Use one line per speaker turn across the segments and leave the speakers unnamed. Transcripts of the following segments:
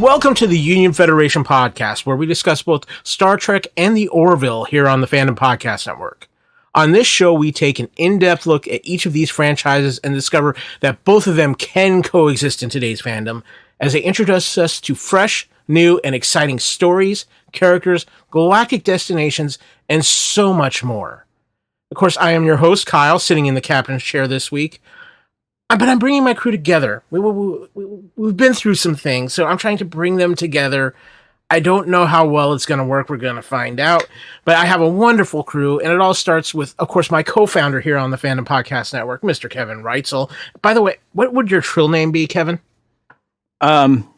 Welcome to the Union Federation podcast, where we discuss both Star Trek and the Orville here on the Fandom Podcast Network. On this show, we take an in-depth look at each of these franchises and discover that both of them can coexist in today's fandom, as they introduce us to fresh, new, and exciting stories, characters, galactic destinations, and so much more. Of course, I am your host, Kyle, sitting in the captain's chair this week. But I'm bringing my crew together. We've been through some things, so I'm trying to bring them together. I don't know how well it's going to work. We're going to find out. But I have a wonderful crew, and it all starts with, of course, my co-founder here on the Fandom Podcast Network, Mr. Kevin Reitzel. By the way, what would your Trill name be, Kevin?
Galgalop.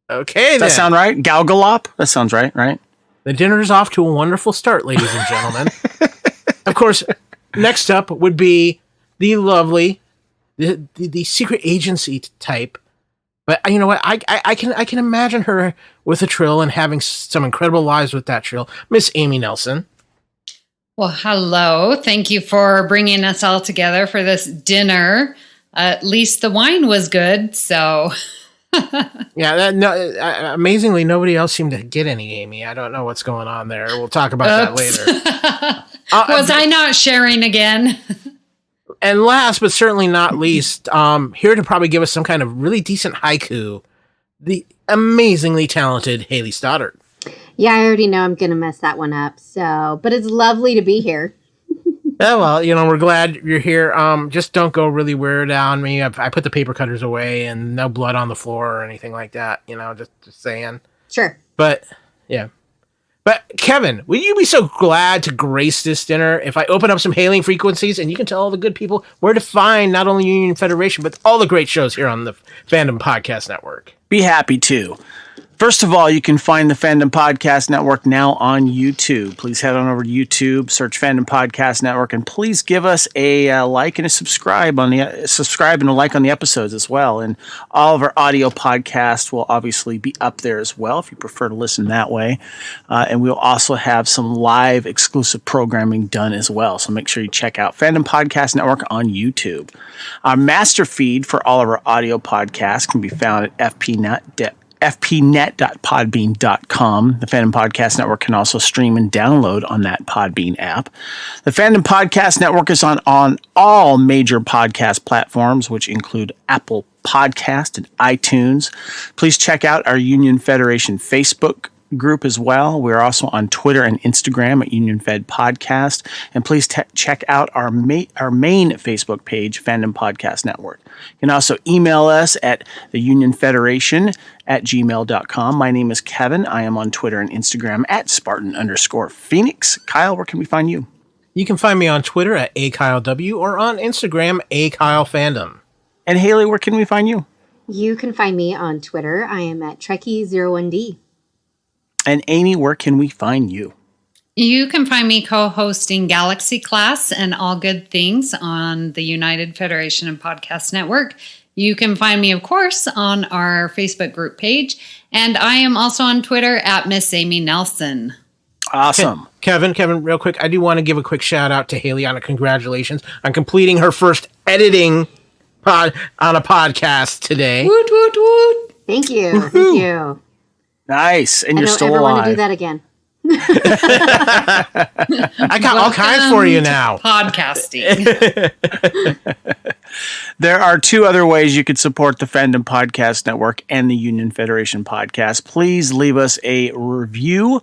Okay, then.
Does that sound right? Galgalop? That sounds right?
The dinner's off to a wonderful start, ladies and gentlemen. Of course, next up would be the lovely, the secret agency type. But you know what? I can imagine her with a Trill and having some incredible lives with that Trill. Miss Amy Nelson.
Well, hello. Thank you for bringing us all together for this dinner. At least the wine was good, so...
Yeah, amazingly, nobody else seemed to get any, Amy. I don't know what's going on there. We'll talk about that later.
Was I not sharing again?
And last, but certainly not least, here to probably give us some kind of really decent haiku, the amazingly talented Hayley Stoddard.
Yeah, I already know I'm going to mess that one up. But it's lovely to be here.
Yeah, well, we're glad you're here. Just don't go really weird on me. I put the paper cutters away and no blood on the floor or anything like that. Just saying.
Sure.
But, yeah. But, Kevin, would you be so glad to grace this dinner if I open up some hailing frequencies and you can tell all the good people where to find not only Union Federation, but all the great shows here on the Fandom Podcast Network?
Be happy to. First of all, you can find the Fandom Podcast Network now on YouTube. Please head on over to YouTube, search Fandom Podcast Network, and please give us a like and a subscribe and a like on the episodes as well. And all of our audio podcasts will obviously be up there as well if you prefer to listen that way. And we'll also have some live exclusive programming done as well. So make sure you check out Fandom Podcast Network on YouTube. Our master feed for all of our audio podcasts can be found at fpnet.podbean.com. The Fandom Podcast Network can also stream and download on that Podbean app. The Fandom Podcast Network is on all major podcast platforms, which include Apple Podcast and iTunes. Please check out our Union Federation Facebook group as well. We're also on Twitter and Instagram at Union Fed Podcast. And please check out our main Facebook page, Fandom Podcast Network. You can also email us at theunionfederation@gmail.com. My name is Kevin. I am on Twitter and Instagram at Spartan_Phoenix. Kyle, where can we find you?
You can find me on Twitter at AKyleW or on Instagram, AKyleFandom.
And Hayley, where can we find you?
You can find me on Twitter. I am at Trekkie01D.
And Amy, where can we find you?
You can find me co-hosting Galaxy Class and All Good Things on the United Federation and Podcast Network. You can find me, of course, on our Facebook group page. And I am also on Twitter at Miss Amy Nelson.
Awesome.
Kevin, real quick, I do want to give a quick shout out to Hayley on a congratulations on completing her first editing on a podcast today.
Woot, woot, woot.
Thank you.
Woo-hoo.
Thank you.
Nice. And you're still
alive. I don't ever want to do
that
that again.
I got all kinds for you now.
Podcasting.
There are two other ways you could support the Fandom Podcast Network and the Union Federation podcast. Please leave us a review.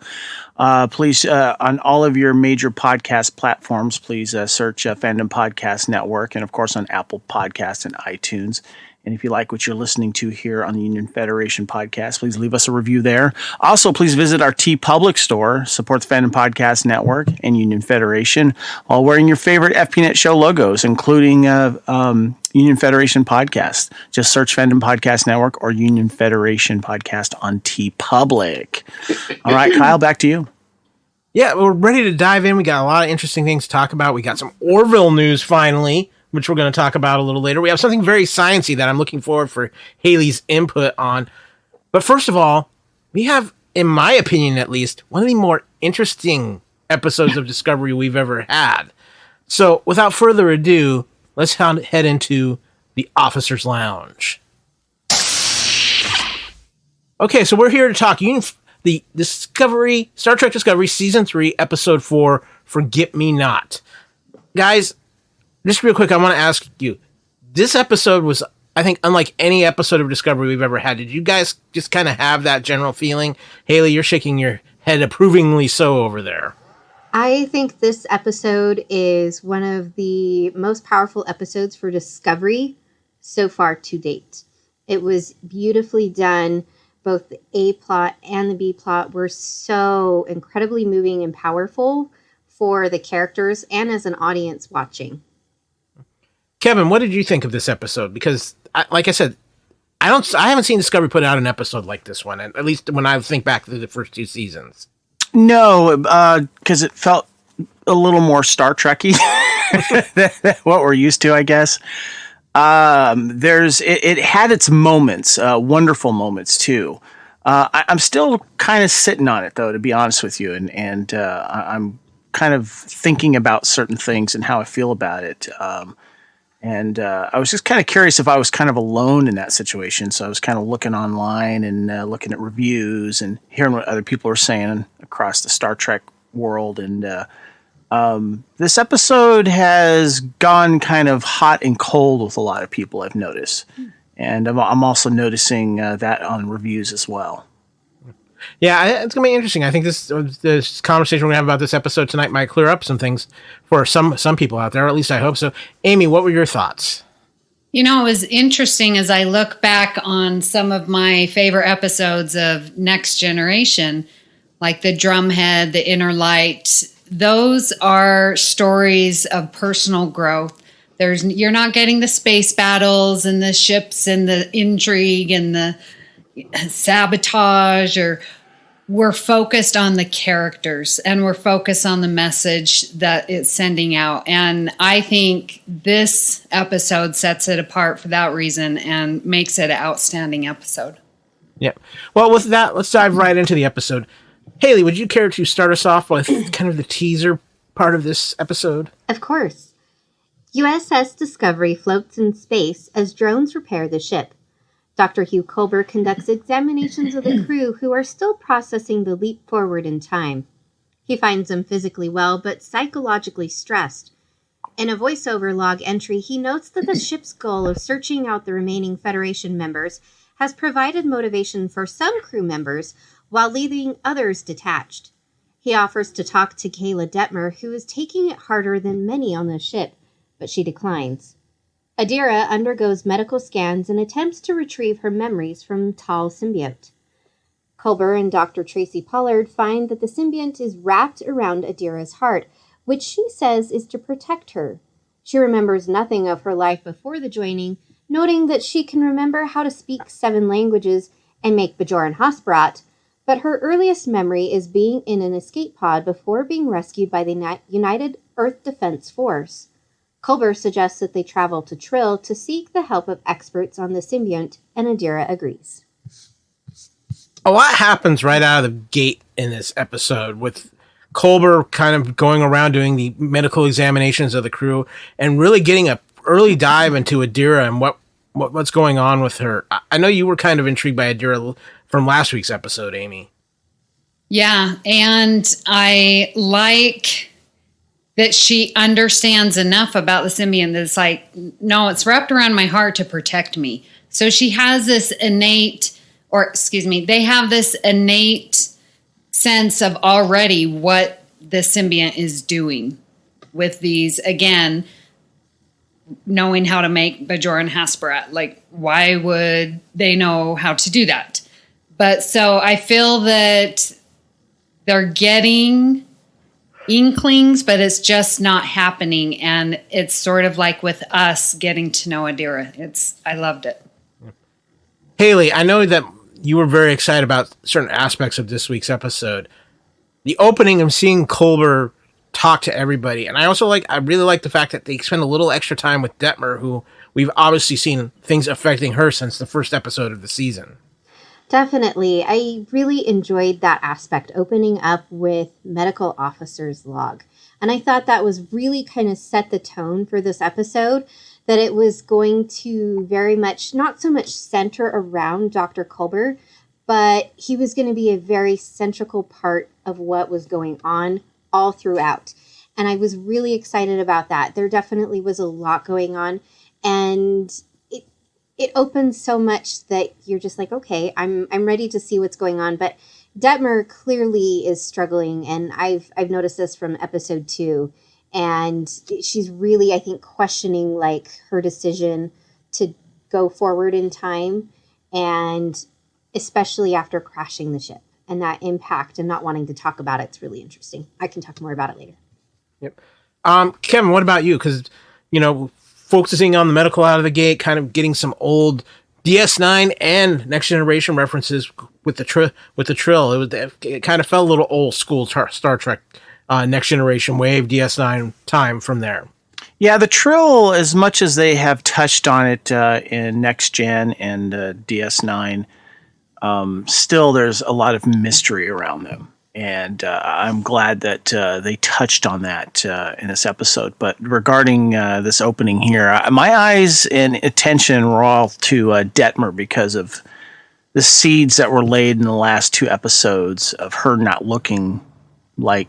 Please, on all of your major podcast platforms, please search Fandom Podcast Network and, of course, on Apple Podcasts and iTunes. And if you like what you're listening to here on the Union Federation podcast, please leave us a review there. Also, please visit our TeePublic store, support the Fandom Podcast Network and Union Federation, while wearing your favorite FPNet show logos, including Union Federation podcast. Just search Fandom Podcast Network or Union Federation podcast on TeePublic. All right, Kyle, back to you.
Yeah, we're ready to dive in. We got a lot of interesting things to talk about. We got some Orville news finally, which we're going to talk about a little later. We have something very sciencey that I'm looking forward for Hayley's input on. But first of all, we have, in my opinion at least, one of the more interesting episodes of Discovery we've ever had. So without further ado, let's head into the Officer's Lounge. Okay, so we're here to talk the Star Trek Discovery Season 3, Episode 4, Forget Me Not. Guys, just real quick, I want to ask you, this episode was, I think, unlike any episode of Discovery we've ever had. Did you guys just kind of have that general feeling? Hayley, you're shaking your head approvingly so over there.
I think this episode is one of the most powerful episodes for Discovery so far to date. It was beautifully done. Both the A plot and the B plot were so incredibly moving and powerful for the characters and as an audience watching.
Kevin, what did you think of this episode? Because, like I said, I haven't seen Discovery put out an episode like this one, at least when I think back to the first 2 seasons. No,
because it felt a little more Star Trek-y than what we're used to, I guess. It had its moments, wonderful moments too. I'm still kind of sitting on it though, to be honest with you. And I'm kind of thinking about certain things and how I feel about it. And I was just kind of curious if I was kind of alone in that situation. So I was kind of looking online and looking at reviews and hearing what other people are saying across the Star Trek world. And this episode has gone kind of hot and cold with a lot of people, I've noticed. And I'm also noticing that on reviews as well.
Yeah, it's going to be interesting. I think this conversation we're going to have about this episode tonight might clear up some things for some people out there, or at least I hope so. Amy, what were your thoughts?
You know, it was interesting as I look back on some of my favorite episodes of Next Generation, like the Drumhead, the Inner Light. Those are stories of personal growth. You're not getting the space battles and the ships and the intrigue and the sabotage, or we're focused on the characters and we're focused on the message that it's sending out. And I think this episode sets it apart for that reason and makes it an outstanding episode.
Yeah. Well, with that, let's dive right into the episode. Hayley, would you care to start us off with kind of the teaser part of this episode?
Of course. USS Discovery floats in space as drones repair the ship. Dr. Hugh Culber conducts examinations of the crew who are still processing the leap forward in time. He finds them physically well, but psychologically stressed. In a voiceover log entry, he notes that the ship's goal of searching out the remaining Federation members has provided motivation for some crew members while leaving others detached. He offers to talk to Kayla Detmer, who is taking it harder than many on the ship, but she declines. Adira undergoes medical scans and attempts to retrieve her memories from Tal symbiote. Culber and Dr. Tracy Pollard find that the symbiont is wrapped around Adira's heart, which she says is to protect her. She remembers nothing of her life before the joining, noting that she can remember how to speak 7 languages and make Bajoran Hasperat, but her earliest memory is being in an escape pod before being rescued by the United Earth Defense Force. Culber suggests that they travel to Trill to seek the help of experts on the symbiont, and Adira agrees.
A lot happens right out of the gate in this episode, with Culber kind of going around doing the medical examinations of the crew and really getting an early dive into Adira and what's going on with her. I know you were kind of intrigued by Adira from last week's episode, Amy.
Yeah, and I like that she understands enough about the symbiont that it's like, no, it's wrapped around my heart to protect me. So she has this they have this innate sense of already what the symbiont is doing with these, again, knowing how to make Bajoran Hasperat. Like, why would they know how to do that? But so I feel that they're getting inklings, but it's just not happening. And it's sort of like with us getting to know Adira. I loved it.
Hayley, I know that you were very excited about certain aspects of this week's episode. The opening of seeing Culber talk to everybody. And I really like the fact that they spend a little extra time with Detmer, who we've obviously seen things affecting her since the first episode of the season.
Definitely. I really enjoyed that aspect, opening up with medical officer's log. And I thought that was really kind of set the tone for this episode, that it was going to very much, not so much center around Dr. Culber, but he was going to be a very central part of what was going on all throughout. And I was really excited about that. There definitely was a lot going on, and it opens so much that you're just like, okay, I'm ready to see what's going on. But Detmer clearly is struggling, and I've noticed this from episode 2, and she's really, I think, questioning like her decision to go forward in time, and especially after crashing the ship and that impact and not wanting to talk about it's really interesting. I can talk more about it later.
Yep. Kevin, what about you? Because, focusing on the medical out of the gate, kind of getting some old DS9 and Next Generation references with the Trill. It kind of felt a little old school Star Trek, Next Generation wave, DS9 time from there.
Yeah, the Trill, as much as they have touched on it in Next Gen and DS9, still there's a lot of mystery around them. And I'm glad that they touched on that in this episode. But regarding this opening here, my eyes and attention were all to Detmer because of the seeds that were laid in the last 2 episodes of her not looking like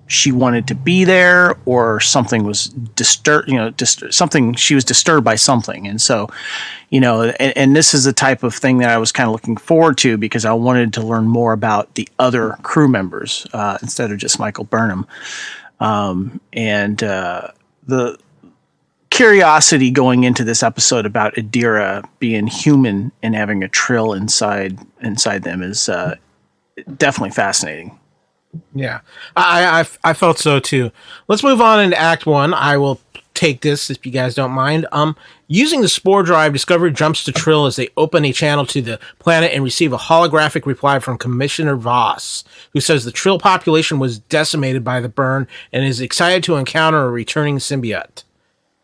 she wanted to be there, or something was disturbed. She was disturbed by something, and so, and this is the type of thing that I was kind of looking forward to, because I wanted to learn more about the other crew members instead of just Michael Burnham, and the curiosity going into this episode about Adira being human and having a Trill inside them is definitely fascinating.
Yeah, I felt so too. Let's move on into Act 1. I will take this if you guys don't mind. Using the spore drive, Discovery jumps to Trill as they open a channel to the planet and receive a holographic reply from Commissioner Voss, who says the Trill population was decimated by the burn and is excited to encounter a returning symbiote.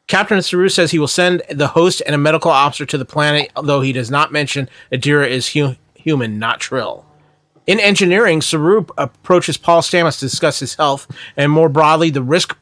Captain Saru says he will send the host and a medical officer to the planet, though he does not mention Adira is human, not Trill. In engineering, Saru approaches Paul Stamets to discuss his health and, more broadly, the risk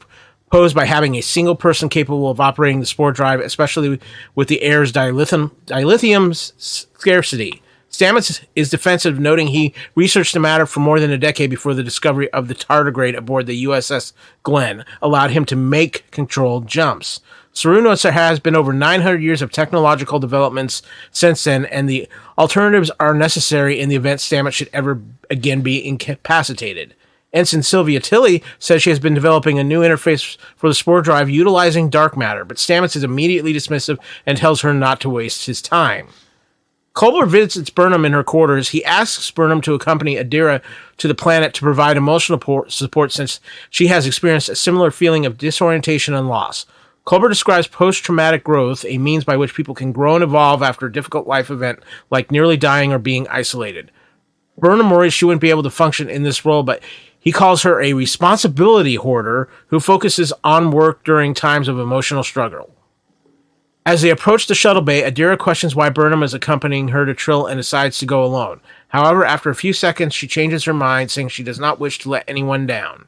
posed by having a single person capable of operating the spore drive, especially with the air's dilithium scarcity. Stamets is defensive, noting he researched the matter for more than a decade before the discovery of the tardigrade aboard the USS Glenn allowed him to make controlled jumps. Saru notes there has been over 900 years of technological developments since then, and the alternatives are necessary in the event Stamets should ever again be incapacitated. Ensign Sylvia Tilly says she has been developing a new interface for the spore drive utilizing dark matter, but Stamets is immediately dismissive and tells her not to waste his time. Culber visits Burnham in her quarters. He asks Burnham to accompany Adira to the planet to provide emotional support, since she has experienced a similar feeling of disorientation and loss. Culber describes post-traumatic growth, a means by which people can grow and evolve after a difficult life event, like nearly dying or being isolated. Burnham worries she wouldn't be able to function in this role, but he calls her a responsibility hoarder who focuses on work during times of emotional struggle. As they approach the shuttle bay, Adira questions why Burnham is accompanying her to Trill and decides to go alone. However, after a few seconds, she changes her mind, saying she does not wish to let anyone down.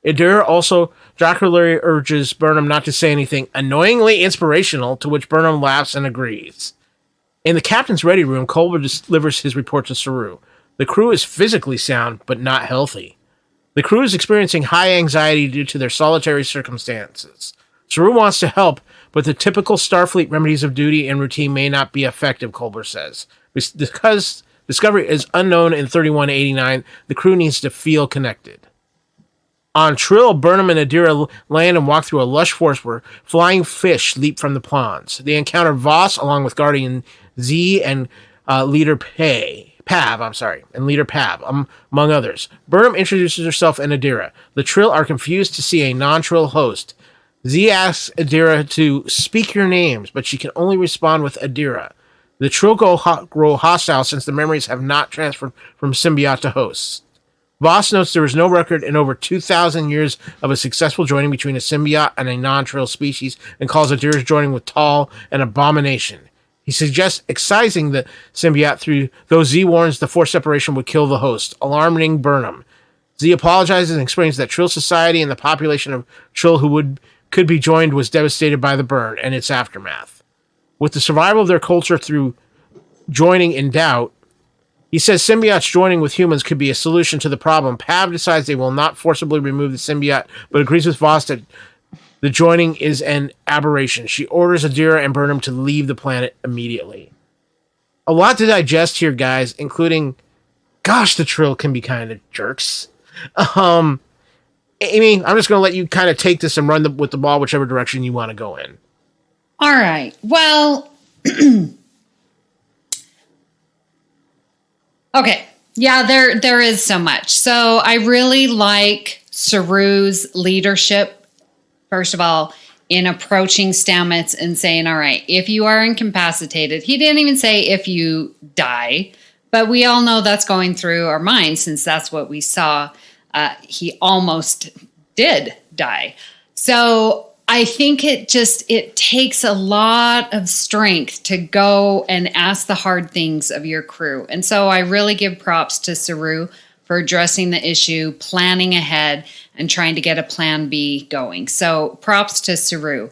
Adira also jocularly urges Burnham not to say anything annoyingly inspirational, to which Burnham laughs and agrees. In the captain's ready room, Culber delivers his report to Saru. The crew is physically sound, but not healthy. The crew is experiencing high anxiety due to their solitary circumstances. Saru wants to help, but the typical Starfleet remedies of duty and routine may not be effective, Culber says. Because Discovery is unknown in 3189, the crew needs to feel connected. On Trill, Burnham and Adira land and walk through a lush forest where flying fish leap from the ponds. They encounter Voss along with Guardian Z and Leader Pav, among others. Burnham introduces herself and Adira. The Trill are confused to see a non-Trill host. Z asks Adira to speak your names, but she can only respond with Adira. The Trill grow hostile since the memories have not transferred from symbiote to hosts. Voss notes there is no record in over 2,000 years of a successful joining between a symbiote and a non-Trill species, and calls Adira's joining with Tal an abomination. He suggests excising the symbiote, though Z warns the forced separation would kill the host, alarming Burnham. Z apologizes and explains that Trill society and the population of Trill who could be joined was devastated by the burn and its aftermath. With the survival of their culture through joining in doubt, he says symbiotes joining with humans could be a solution to the problem. Pav decides they will not forcibly remove the symbiote, but agrees with Voss that the joining is an aberration. She orders Adira and Burnham to leave the planet immediately. A lot to digest here, guys, including, gosh, the Trill can be kind of jerks. Amy, I'm just going to let you kind of take this and run with the ball whichever direction you want to go in.
All right. Well, okay. Yeah, there is so much. So I really like Saru's leadership, first of all, in approaching Stamets and saying, all right, if you are incapacitated, he didn't even say if you die, but we all know that's going through our minds since that's what we saw. He almost did die. So I think it takes a lot of strength to go and ask the hard things of your crew. And so I really give props to Saru for addressing the issue, planning ahead, and trying to get a plan B going. So props to Saru.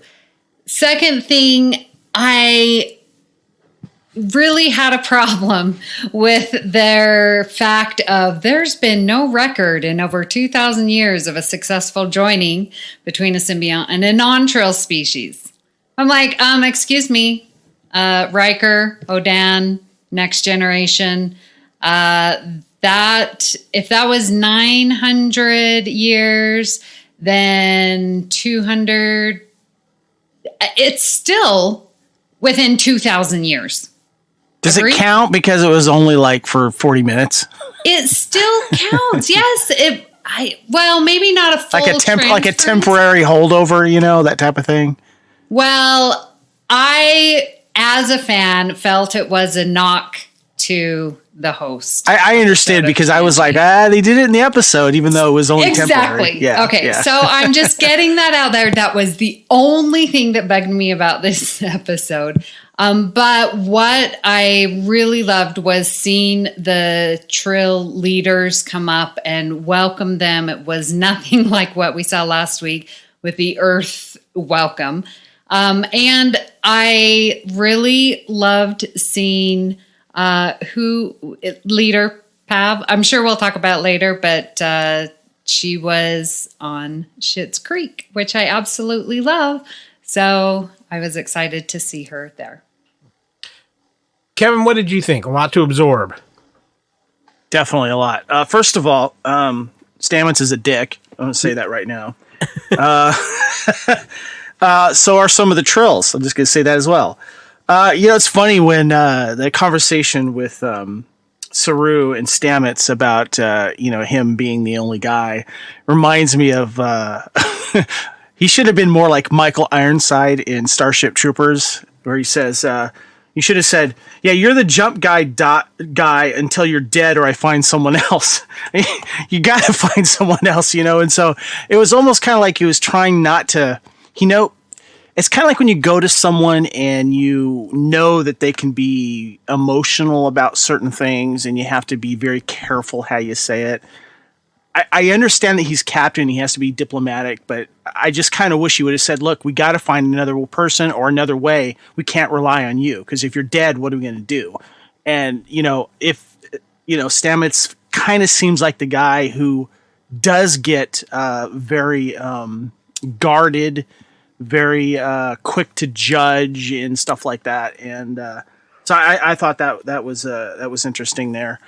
Second thing, I really had a problem with their fact of there's been no record in over 2,000 years of a successful joining between a symbiont and a non-Trill species. I'm like, excuse me, Riker, Odan, Next Generation, that if that was 900 years, then 200, it's still within 2,000 years.
Does it count because it was only like for 40 minutes?
It still counts. Yes. Maybe not a full
like a temporary holdover, that type of thing.
Well, I, as a fan, felt it was a knock to the host.
I understand because I was like, they did it in the episode, even though it was only temporary.
Yeah. Okay. Yeah. So I'm just getting that out there. That was the only thing that bugged me about this episode. But what I really loved was seeing the Trill leaders come up and welcome them. It was nothing like what we saw last week with the Earth welcome. And I really loved seeing leader Pav. I'm sure we'll talk about it later, but she was on Schitt's Creek, which I absolutely love. So I was excited to see her there.
Kevin, what did you think? A lot to absorb.
Definitely a lot. First of all, Stamets is a dick. I'm going to say that right now. So are some of the Trills. I'm just going to say that as well. It's funny when the conversation with Saru and Stamets about him being the only guy reminds me of he should have been more like Michael Ironside in Starship Troopers, where he says, you should have said, yeah, you're the jump guy until you're dead or I find someone else. You got to find someone else, and so it was almost kind of like he was trying not to, it's kind of like when you go to someone and you know that they can be emotional about certain things and you have to be very careful how you say it. I understand that he's captain, he has to be diplomatic, but I just kind of wish he would have said, look, we got to find another person or another way. We can't rely on you because if you're dead, what are we going to do? And, if, Stamets kind of seems like the guy who does get very guarded, very quick to judge and stuff like that. And so I thought that was interesting there.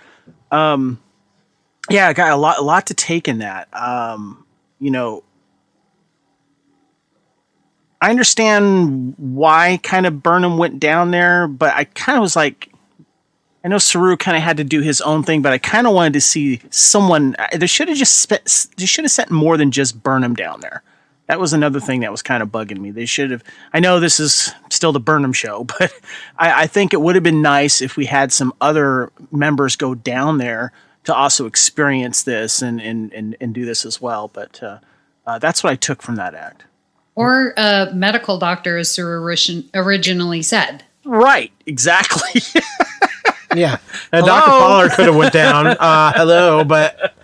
Yeah, I got a lot to take in that. I understand why kind of Burnham went down there, but I kind of was like, I know Saru kind of had to do his own thing, but I kind of wanted to see someone. They should have sent more than just Burnham down there. That was another thing that was kind of bugging me. They should have. I know this is still the Burnham show, but I think it would have been nice if we had some other members go down there to also experience this and do this as well. But that's what I took from that act.
Or a medical doctor, as Saru originally said.
Right, exactly.
Yeah. Dr. Pollard could have went down. Hello, but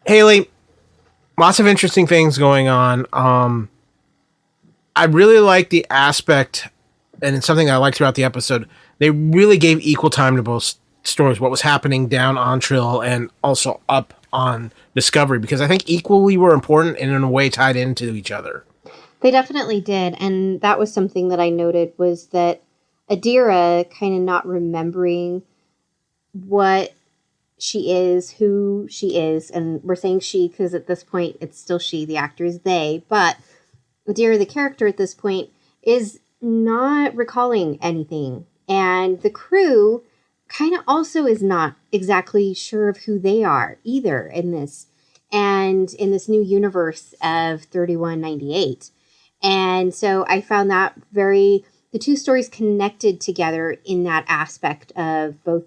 Hayley, lots of interesting things going on. I really like the aspect, and it's something I liked throughout the episode. They really gave equal time to both stories, what was happening down on Trill and also up on Discovery, because I think equally were important and in a way tied into each other.
They definitely did, and that was something that I noted, was that Adira kind of not remembering what she is, who she is, and we're saying she because at this point it's still she, the actor is they, but Adira, the character at this point, is not recalling anything, and the crew kind of also is not exactly sure of who they are either in this, and in this new universe of 3198. And so I found that the two stories connected together in that aspect of both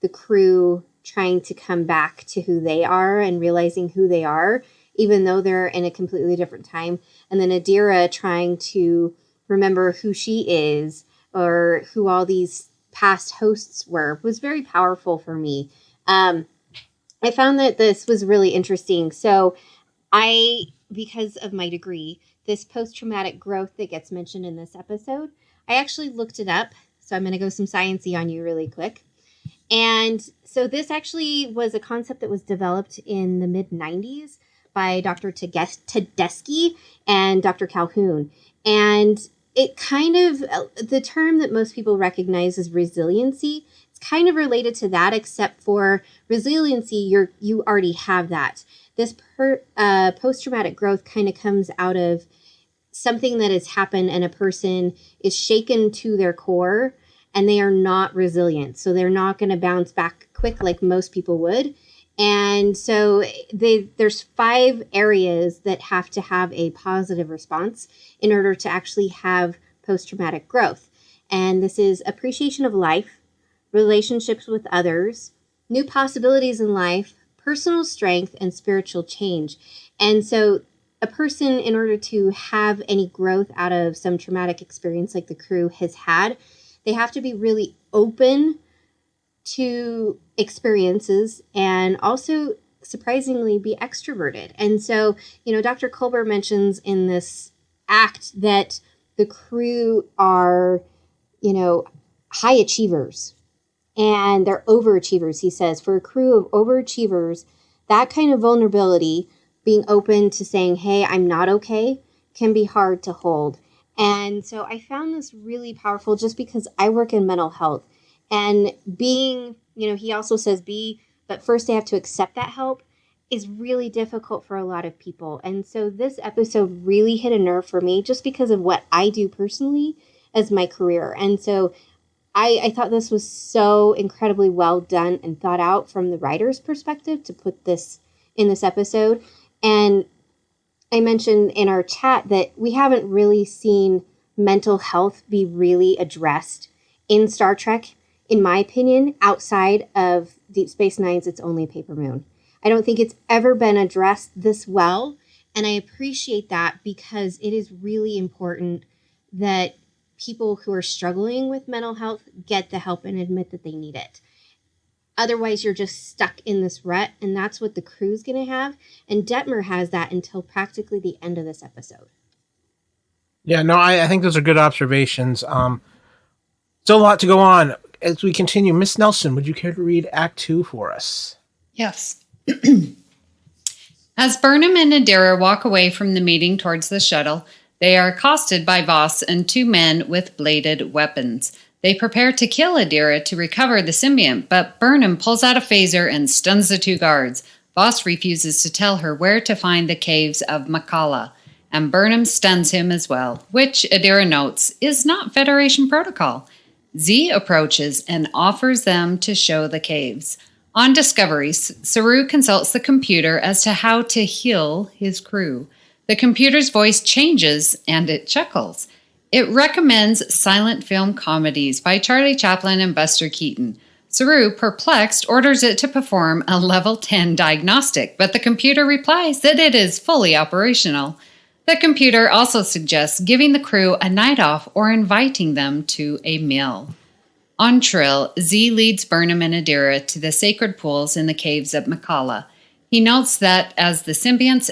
the crew trying to come back to who they are and realizing who they are, even though they're in a completely different time. And then Adira trying to remember who she is or who all these past hosts were was very powerful for me. I found that this was really interesting. So because of my degree, this post-traumatic growth that gets mentioned in this episode, I actually looked it up. So I'm going to go some sciencey on you really quick. And so this actually was a concept that was developed in the mid-90s by Dr. Tedeschi and Dr. Calhoun. And it kind of, the term that most people recognize is resiliency. It's kind of related to that, except for resiliency, you already have that. This post-traumatic growth kind of comes out of something that has happened and a person is shaken to their core and they are not resilient. So they're not going to bounce back quick like most people would. And so there's 5 areas that have to have a positive response in order to actually have post-traumatic growth. And this is appreciation of life, relationships with others, new possibilities in life, personal strength, and spiritual change. And so a person, in order to have any growth out of some traumatic experience like the crew has had, they have to be really open to experiences and also surprisingly be extroverted. And so, Dr. Culber mentions in this act that the crew are, high achievers and they're overachievers. He says for a crew of overachievers, that kind of vulnerability, being open to saying, hey, I'm not okay, can be hard to hold. And so I found this really powerful just because I work in mental health. And being, he also says but first they have to accept that help is really difficult for a lot of people. And so this episode really hit a nerve for me just because of what I do personally as my career. And so I thought this was so incredibly well done and thought out from the writer's perspective to put this in this episode. And I mentioned in our chat that we haven't really seen mental health be really addressed in Star Trek, in my opinion, outside of Deep Space Nine's It's Only a Paper Moon. I don't think it's ever been addressed this well, and I appreciate that because it is really important that people who are struggling with mental health get the help and admit that they need it. Otherwise, you're just stuck in this rut, and that's what the crew's going to have. And Detmer has that until practically the end of this episode.
Yeah, no, I think those are good observations. Still a lot to go on. As we continue, Miss Nelson, would you care to read Act 2 for us?
Yes. As Burnham and Adira walk away from the meeting towards the shuttle, they are accosted by Voss and 2 men with bladed weapons. They prepare to kill Adira to recover the symbiont, but Burnham pulls out a phaser and stuns the 2 guards. Voss refuses to tell her where to find the caves of Makala, and Burnham stuns him as well, which Adira notes is not Federation protocol. Z approaches and offers them to show the caves. On Discovery, Saru consults the computer as to how to heal his crew. The computer's voice changes and it chuckles. It recommends silent film comedies by Charlie Chaplin and Buster Keaton. Saru, perplexed, orders it to perform a level 10 diagnostic, but the computer replies that it is fully operational. The computer also suggests giving the crew a night off or inviting them to a meal. On Trill, Z leads Burnham and Adira to the sacred pools in the caves of Makala. He notes that as the symbiont's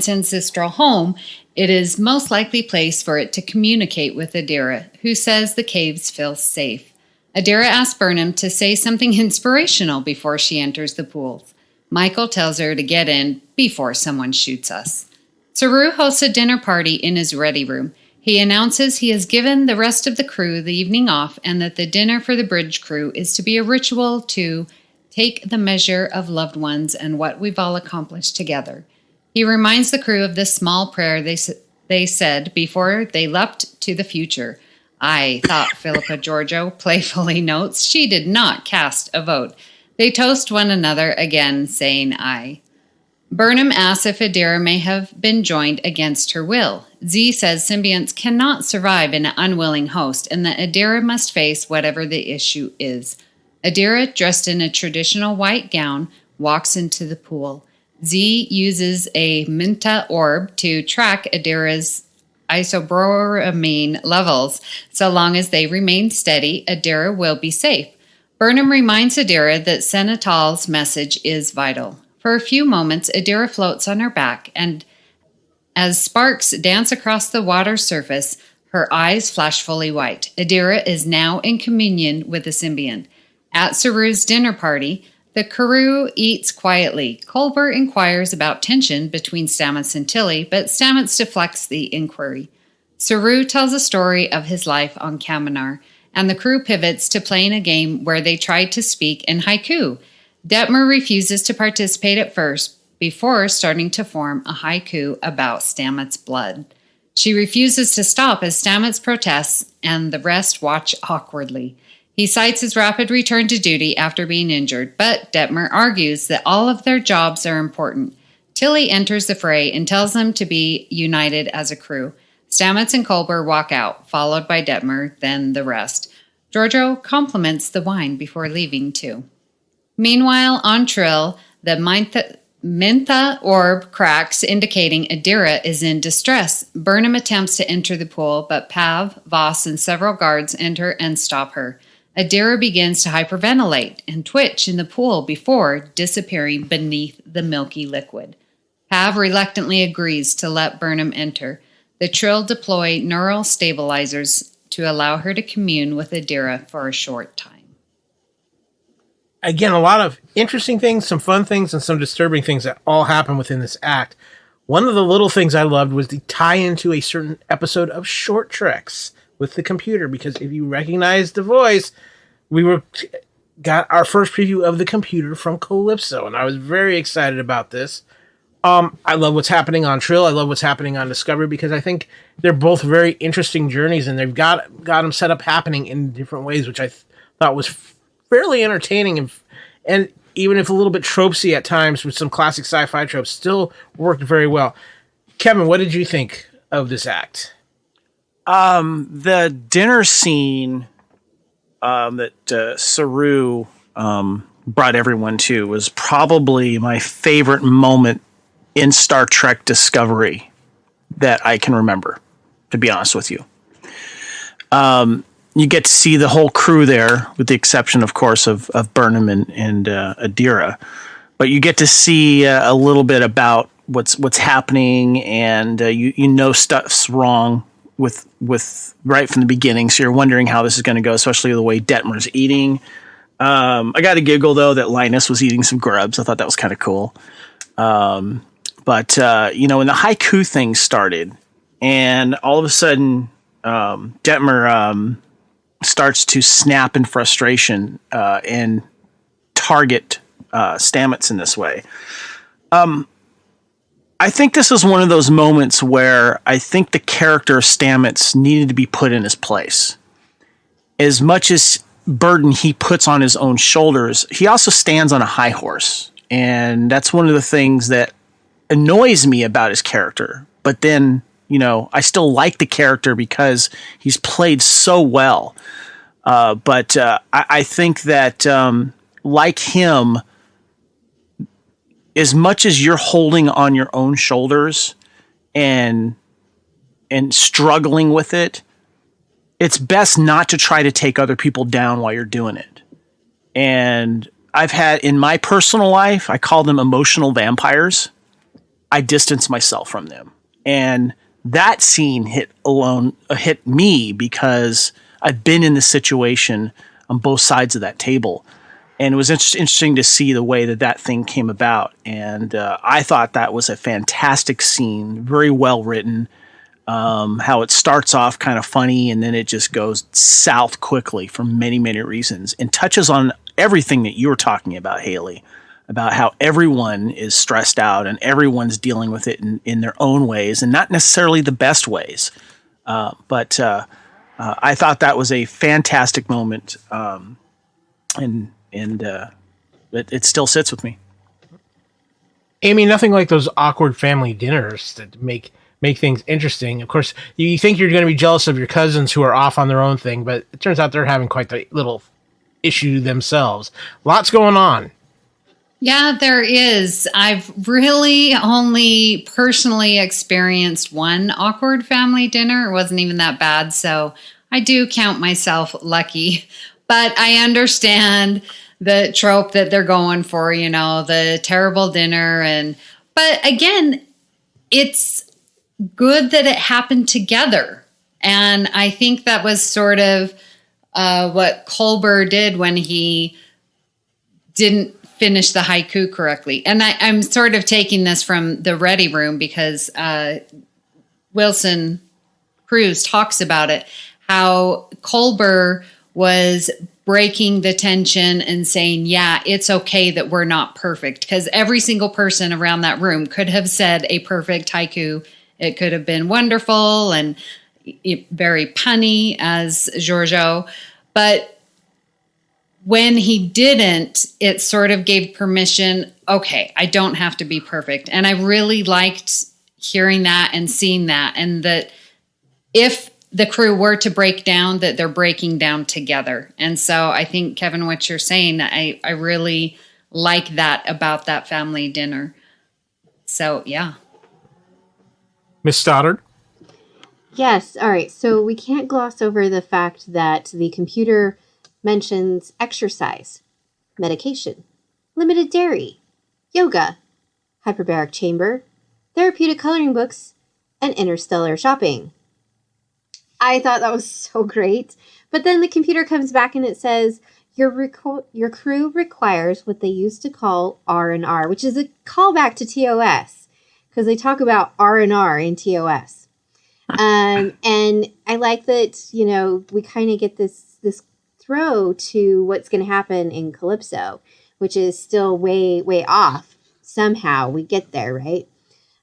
ancestral home, it is most likely place for it to communicate with Adira, who says the caves feel safe. Adira asks Burnham to say something inspirational before she enters the pools. Michael tells her to get in before someone shoots us. Saru hosts a dinner party in his ready room. He announces he has given the rest of the crew the evening off and that the dinner for the bridge crew is to be a ritual to take the measure of loved ones and what we've all accomplished together. He reminds the crew of the small prayer they said before they leapt to the future. I thought Philippa Giorgio playfully notes she did not cast a vote. They toast one another again, saying aye. Burnham asks if Adira may have been joined against her will. Z says symbionts cannot survive an unwilling host and that Adira must face whatever the issue is. Adira, dressed in a traditional white gown, walks into the pool. Z uses a Minta orb to track Adira's isoboramine levels. So long as they remain steady, Adira will be safe. Burnham reminds Adira that Senetal's message is vital. For a few moments, Adira floats on her back, and as sparks dance across the water surface, her eyes flash fully white. Adira is now in communion with the symbiont. At Saru's dinner party, the crew eats quietly. Culber inquires about tension between Stamets and Tilly, but Stamets deflects the inquiry. Saru tells a story of his life on Kaminar, and the crew pivots to playing a game where they try to speak in haiku. Detmer refuses to participate at first, before starting to form a haiku about Stamets' blood. She refuses to stop as Stamets protests, and the rest watch awkwardly. He cites his rapid return to duty after being injured, but Detmer argues that all of their jobs are important. Tilly enters the fray and tells them to be united as a crew. Stamets and Culber walk out, followed by Detmer, then the rest. Giorgio compliments the wine before leaving, too. Meanwhile, on Trill, the Mintha orb cracks, indicating Adira is in distress. Burnham attempts to enter the pool, but Pav, Voss, and several guards enter and stop her. Adira begins to hyperventilate and twitch in the pool before disappearing beneath the milky liquid. Pav reluctantly agrees to let Burnham enter. The Trill deploy neural stabilizers to allow her to commune with Adira for a short time.
Again, a lot of interesting things, some fun things, and some disturbing things that all happen within this act. One of the little things I loved was the tie into a certain episode of Short Treks with the computer, because if you recognize the voice, got our first preview of the computer from Calypso, and I was very excited about this. I love what's happening on Trill. I love what's happening on Discovery, because I think they're both very interesting journeys, and they've got them set up happening in different ways, which I thought was fairly entertaining, and even if a little bit tropesy at times with some classic sci-fi tropes, still worked very well. Kevin, what did you think of this act?
The dinner scene that Saru brought everyone to was probably my favorite moment in Star Trek Discovery that I can remember, to be honest with you. You get to see the whole crew there, with the exception, of course, of Burnham and Adira. But you get to see a little bit about what's happening, and you know stuff's wrong with right from the beginning. So you're wondering how this is going to go, especially the way Detmer's eating. I got a giggle though that Linus was eating some grubs. I thought that was kind of cool. But when the haiku thing started, and all of a sudden Detmer starts to snap in frustration and target Stamets in this way. I think this is one of those moments where I think the character of Stamets needed to be put in his place. As much as burden he puts on his own shoulders, he also stands on a high horse. And that's one of the things that annoys me about his character. But then, I still like the character because he's played so well. But I think that, like him, as much as you're holding on your own shoulders and struggling with it, it's best not to try to take other people down while you're doing it. And I've had in my personal life, I call them emotional vampires. I distance myself from them. And that scene hit me because I've been in this situation on both sides of that table. And it was interesting to see the way that thing came about. And I thought that was a fantastic scene, very well written. How it starts off kind of funny and then it just goes south quickly for many, many reasons, and touches on everything that you were talking about, Hayley, about how everyone is stressed out and everyone's dealing with it in their own ways and not necessarily the best ways. But I thought that was a fantastic moment. And it still sits with me.
Amy, nothing like those awkward family dinners that make things interesting. Of course, you think you're going to be jealous of your cousins who are off on their own thing, but it turns out they're having quite the little issue themselves. Lots going on.
Yeah, there is. I've really only personally experienced one awkward family dinner. It wasn't even that bad, so I do count myself lucky. But I understand the trope that they're going for, the terrible dinner. But again, it's good that it happened together. And I think that was sort of what Culber did when he didn't finish the haiku correctly. And I'm sort of taking this from the Ready Room because Wilson Cruz talks about it, how Culber was breaking the tension and saying, yeah, it's okay that we're not perfect, because every single person around that room could have said a perfect haiku. It could have been wonderful and very punny as Giorgio, but when he didn't, it sort of gave permission, okay, I don't have to be perfect. And I really liked hearing that and seeing that, and that if the crew were to break down, that they're breaking down together. And so I think, Kevin, what you're saying, I really like that about that family dinner. So, yeah.
Miss Stoddard?
Yes. All right. So we can't gloss over the fact that the computer mentions exercise, medication, limited dairy, yoga, hyperbaric chamber, therapeutic coloring books, and interstellar shopping. I thought that was so great. But then the computer comes back and it says, your crew requires what they used to call R&R, which is a callback to TOS, because they talk about R&R in TOS. And I like that, we kind of get this throw to what's going to happen in Calypso, which is still way, way off. Somehow we get there, right?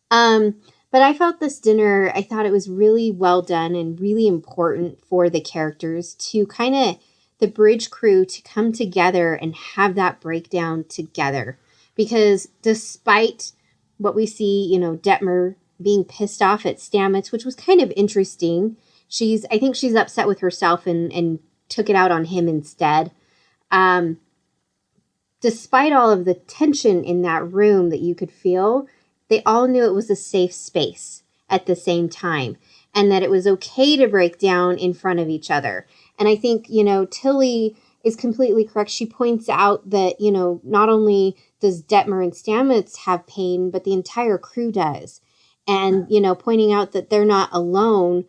But I felt this dinner, I thought it was really well done and really important for the characters to kind of, the bridge crew to come together and have that breakdown together. Because despite what we see, Detmer being pissed off at Stamets, which was kind of interesting. I think she's upset with herself and took it out on him instead. Despite all of the tension in that room that you could feel, they all knew it was a safe space at the same time, and that it was okay to break down in front of each other. And I think, Tilly is completely correct. She points out that, not only does Detmer and Stamets have pain, but the entire crew does. And, pointing out that they're not alone,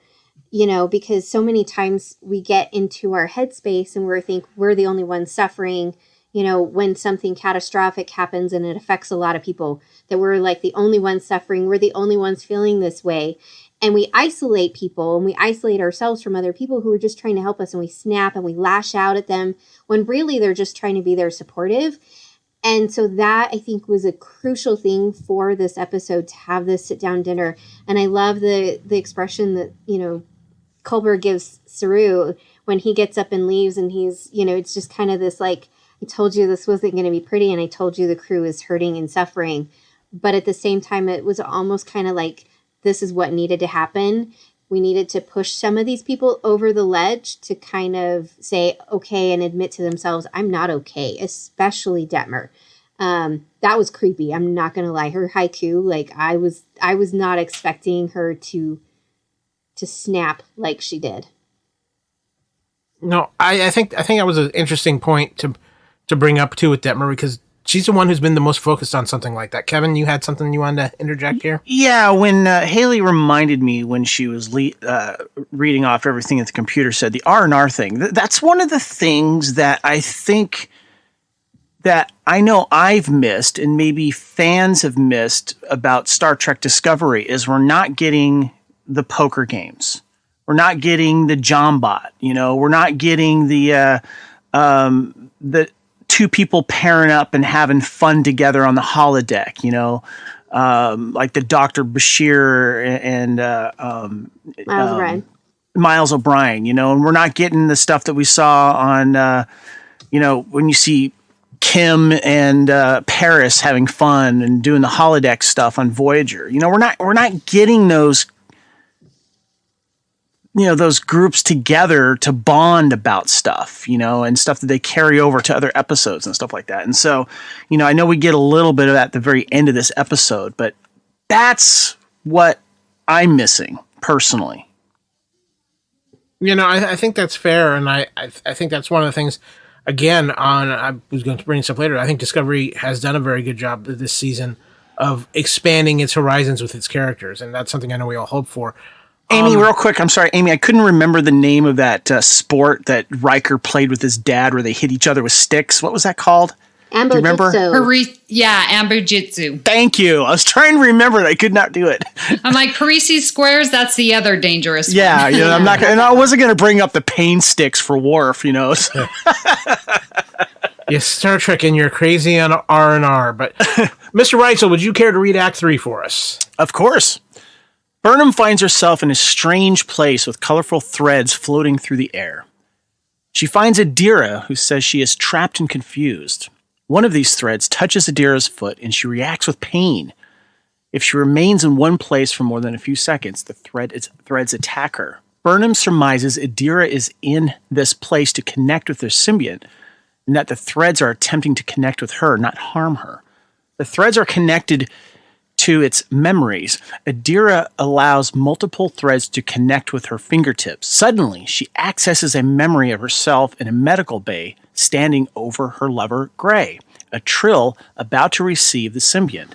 because so many times we get into our headspace and we think we're the only ones suffering, when something catastrophic happens and it affects a lot of people, that we're like the only ones suffering. We're the only ones feeling this way. And we isolate people and we isolate ourselves from other people who are just trying to help us, and we snap and we lash out at them when really they're just trying to be there supportive. And so that, I think, was a crucial thing for this episode, to have this sit-down dinner. And I love the expression that, Culber gives Saru when he gets up and leaves, and he's, it's just kind of this like, I told you this wasn't going to be pretty, and I told you the crew is hurting and suffering. But at the same time, it was almost kind of like, this is what needed to happen. We needed to push some of these people over the ledge to kind of say, okay, and admit to themselves, I'm not okay, especially Detmer. That was creepy. I'm not going to lie. Her haiku, like I was not expecting her to snap like she did.
No, I think that was an interesting point to bring up too with Detmer, because she's the one who's been the most focused on something like that. Kevin, you had something you wanted to interject here?
Yeah, when Hayley reminded me when she was reading off everything that the computer said, the R&R thing, that's one of the things that I think that I know I've missed and maybe fans have missed about Star Trek Discovery is we're not getting the poker games. We're not getting the Jombot, we're not getting the two people pairing up and having fun together on the holodeck, like the Dr. Bashir and Miles O'Brien, and we're not getting the stuff that we saw on, when you see Kim and Paris having fun and doing the holodeck stuff on Voyager. We're not getting those those groups together to bond about stuff, and stuff that they carry over to other episodes and stuff like that. And so, I know we get a little bit of that at the very end of this episode, but that's what I'm missing personally.
I think that's fair. And I think that's one of the things, again, I was going to bring this up later. I think Discovery has done a very good job this season of expanding its horizons with its characters. And that's something I know we all hope for.
Amy, real quick. I'm sorry, Amy. I couldn't remember the name of that sport that Riker played with his dad where they hit each other with sticks. What was that called?
Ambo-jitsu.
Do you remember?
Ambo-jitsu.
Thank you. I was trying to remember it. I could not do it.
I'm like, Parisi squares, that's the other dangerous one.
Yeah, I'm not gonna, and I wasn't going to bring up the pain sticks for Worf, So.
Yes, Star Trek, and you're crazy on R&R. But, Mr. Reitzel, would you care to read Act 3 for us?
Of course. Burnham finds herself in a strange place with colorful threads floating through the air. She finds Adira, who says she is trapped and confused. One of these threads touches Adira's foot, and she reacts with pain. If she remains in one place for more than a few seconds, the threads attack her. Burnham surmises Adira is in this place to connect with their symbiont, and that the threads are attempting to connect with her, not harm her. The threads are connected to its memories. Adira allows multiple threads to connect with her fingertips. Suddenly, she accesses a memory of herself in a medical bay standing over her lover, Gray, a Trill about to receive the symbiont.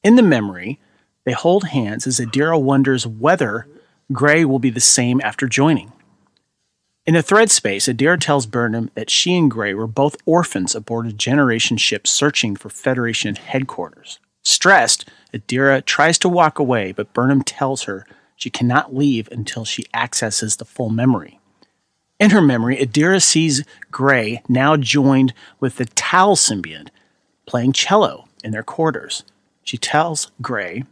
In the memory, they hold hands as Adira wonders whether Gray will be the same after joining. In the thread space, Adira tells Burnham that she and Gray were both orphans aboard a Generation ship searching for Federation headquarters. Stressed, Adira tries to walk away, but Burnham tells her she cannot leave until she accesses the full memory. In her memory, Adira sees Gray now joined with the Tal symbiont playing cello in their quarters. She tells Gray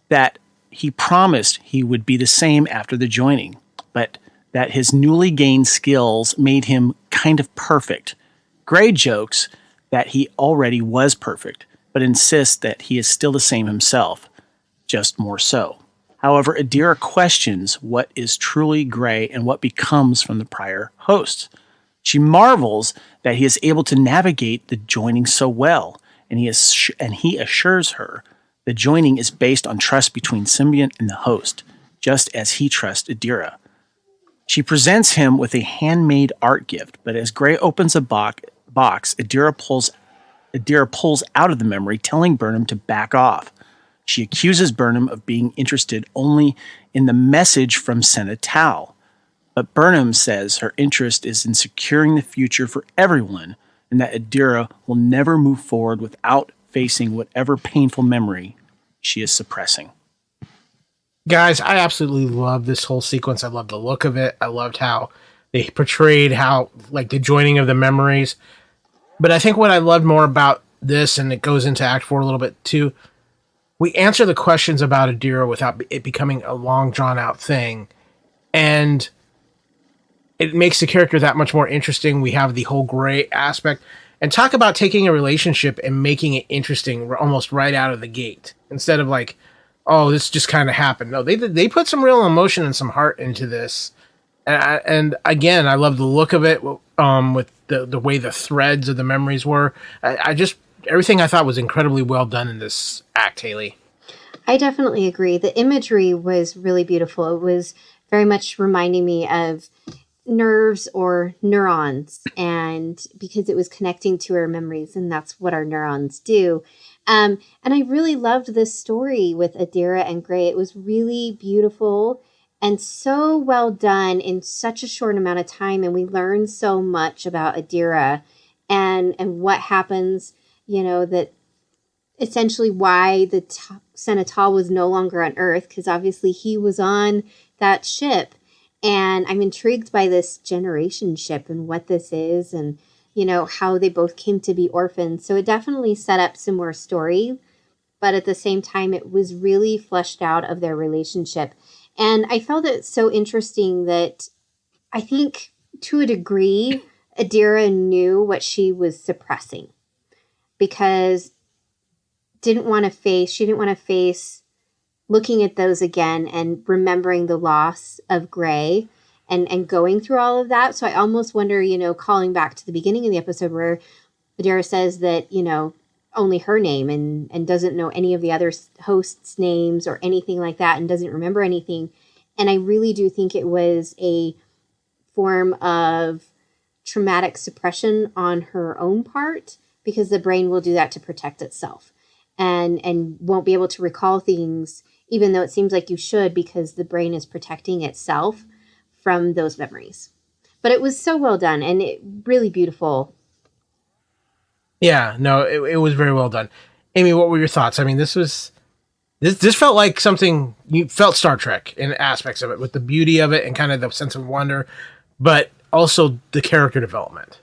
that he promised he would be the same after the joining, but that his newly gained skills made him kind of perfect. Gray jokes that he already was perfect, but insists that he is still the same himself, just more so. However, Adira questions what is truly Gray and what becomes from the prior hosts. She marvels that he is able to navigate the joining so well, and he assures her the joining is based on trust between symbiont and the host, just as he trusts Adira. She presents him with a handmade art gift, but as Gray opens a box, Adira pulls out of the memory, telling Burnham to back off. She accuses Burnham of being interested only in the message from Senna Tal. But Burnham says her interest is in securing the future for everyone, and that Adira will never move forward without facing whatever painful memory she is suppressing.
Guys, I absolutely love this whole sequence. I love the look of it. I loved how they portrayed the joining of the memories. But I think what I loved more about this, and it goes into Act 4 a little bit too, we answer the questions about Adira without it becoming a long, drawn-out thing. And it makes the character that much more interesting. We have the whole Gray aspect. And talk about taking a relationship and making it interesting almost right out of the gate. Instead of like, oh, this just kind of happened. No, they put some real emotion and some heart into this. And again, I love the look of it with the way the threads of the memories were. Everything I thought was incredibly well done in this act, Hayley.
I definitely agree. The imagery was really beautiful. It was very much reminding me of nerves or neurons, and because it was connecting to her memories, and that's what our neurons do. And I really loved this story with Adira and Gray. It was really beautiful and so well done in such a short amount of time. And we learned so much about Adira and what happens, that essentially why the Senatal was no longer on Earth, because obviously he was on that ship. And I'm intrigued by this generation ship and what this is, and how they both came to be orphans. So it definitely set up some more story, but at the same time, it was really fleshed out of their relationship. And I felt it so interesting that I think to a degree, Adira knew what she was suppressing, because she didn't want to face looking at those again and remembering the loss of Gray and going through all of that. So I almost wonder, calling back to the beginning of the episode where Adira says that, only her name and doesn't know any of the other hosts' names or anything like that and doesn't remember anything. And I really do think it was a form of traumatic suppression on her own part, because the brain will do that to protect itself and won't be able to recall things, even though it seems like you should, because the brain is protecting itself from those memories. But it was so well done and it really beautiful.
Yeah, no, it was very well done. Amy, what were your thoughts? I mean, this felt like something you felt Star Trek in aspects of it, with the beauty of it and kind of the sense of wonder, but also the character development.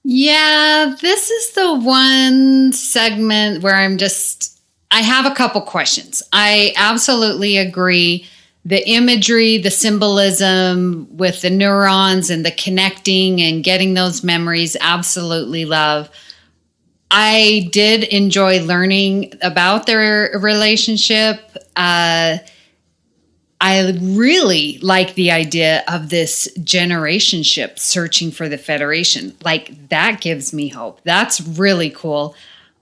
Yeah, this is the one segment where I have a couple questions. I absolutely agree. The imagery, the symbolism with the neurons and the connecting and getting those memories, absolutely love. I did enjoy learning about their relationship. I really like the idea of this generation ship searching for the Federation. Like, that gives me hope. That's really cool.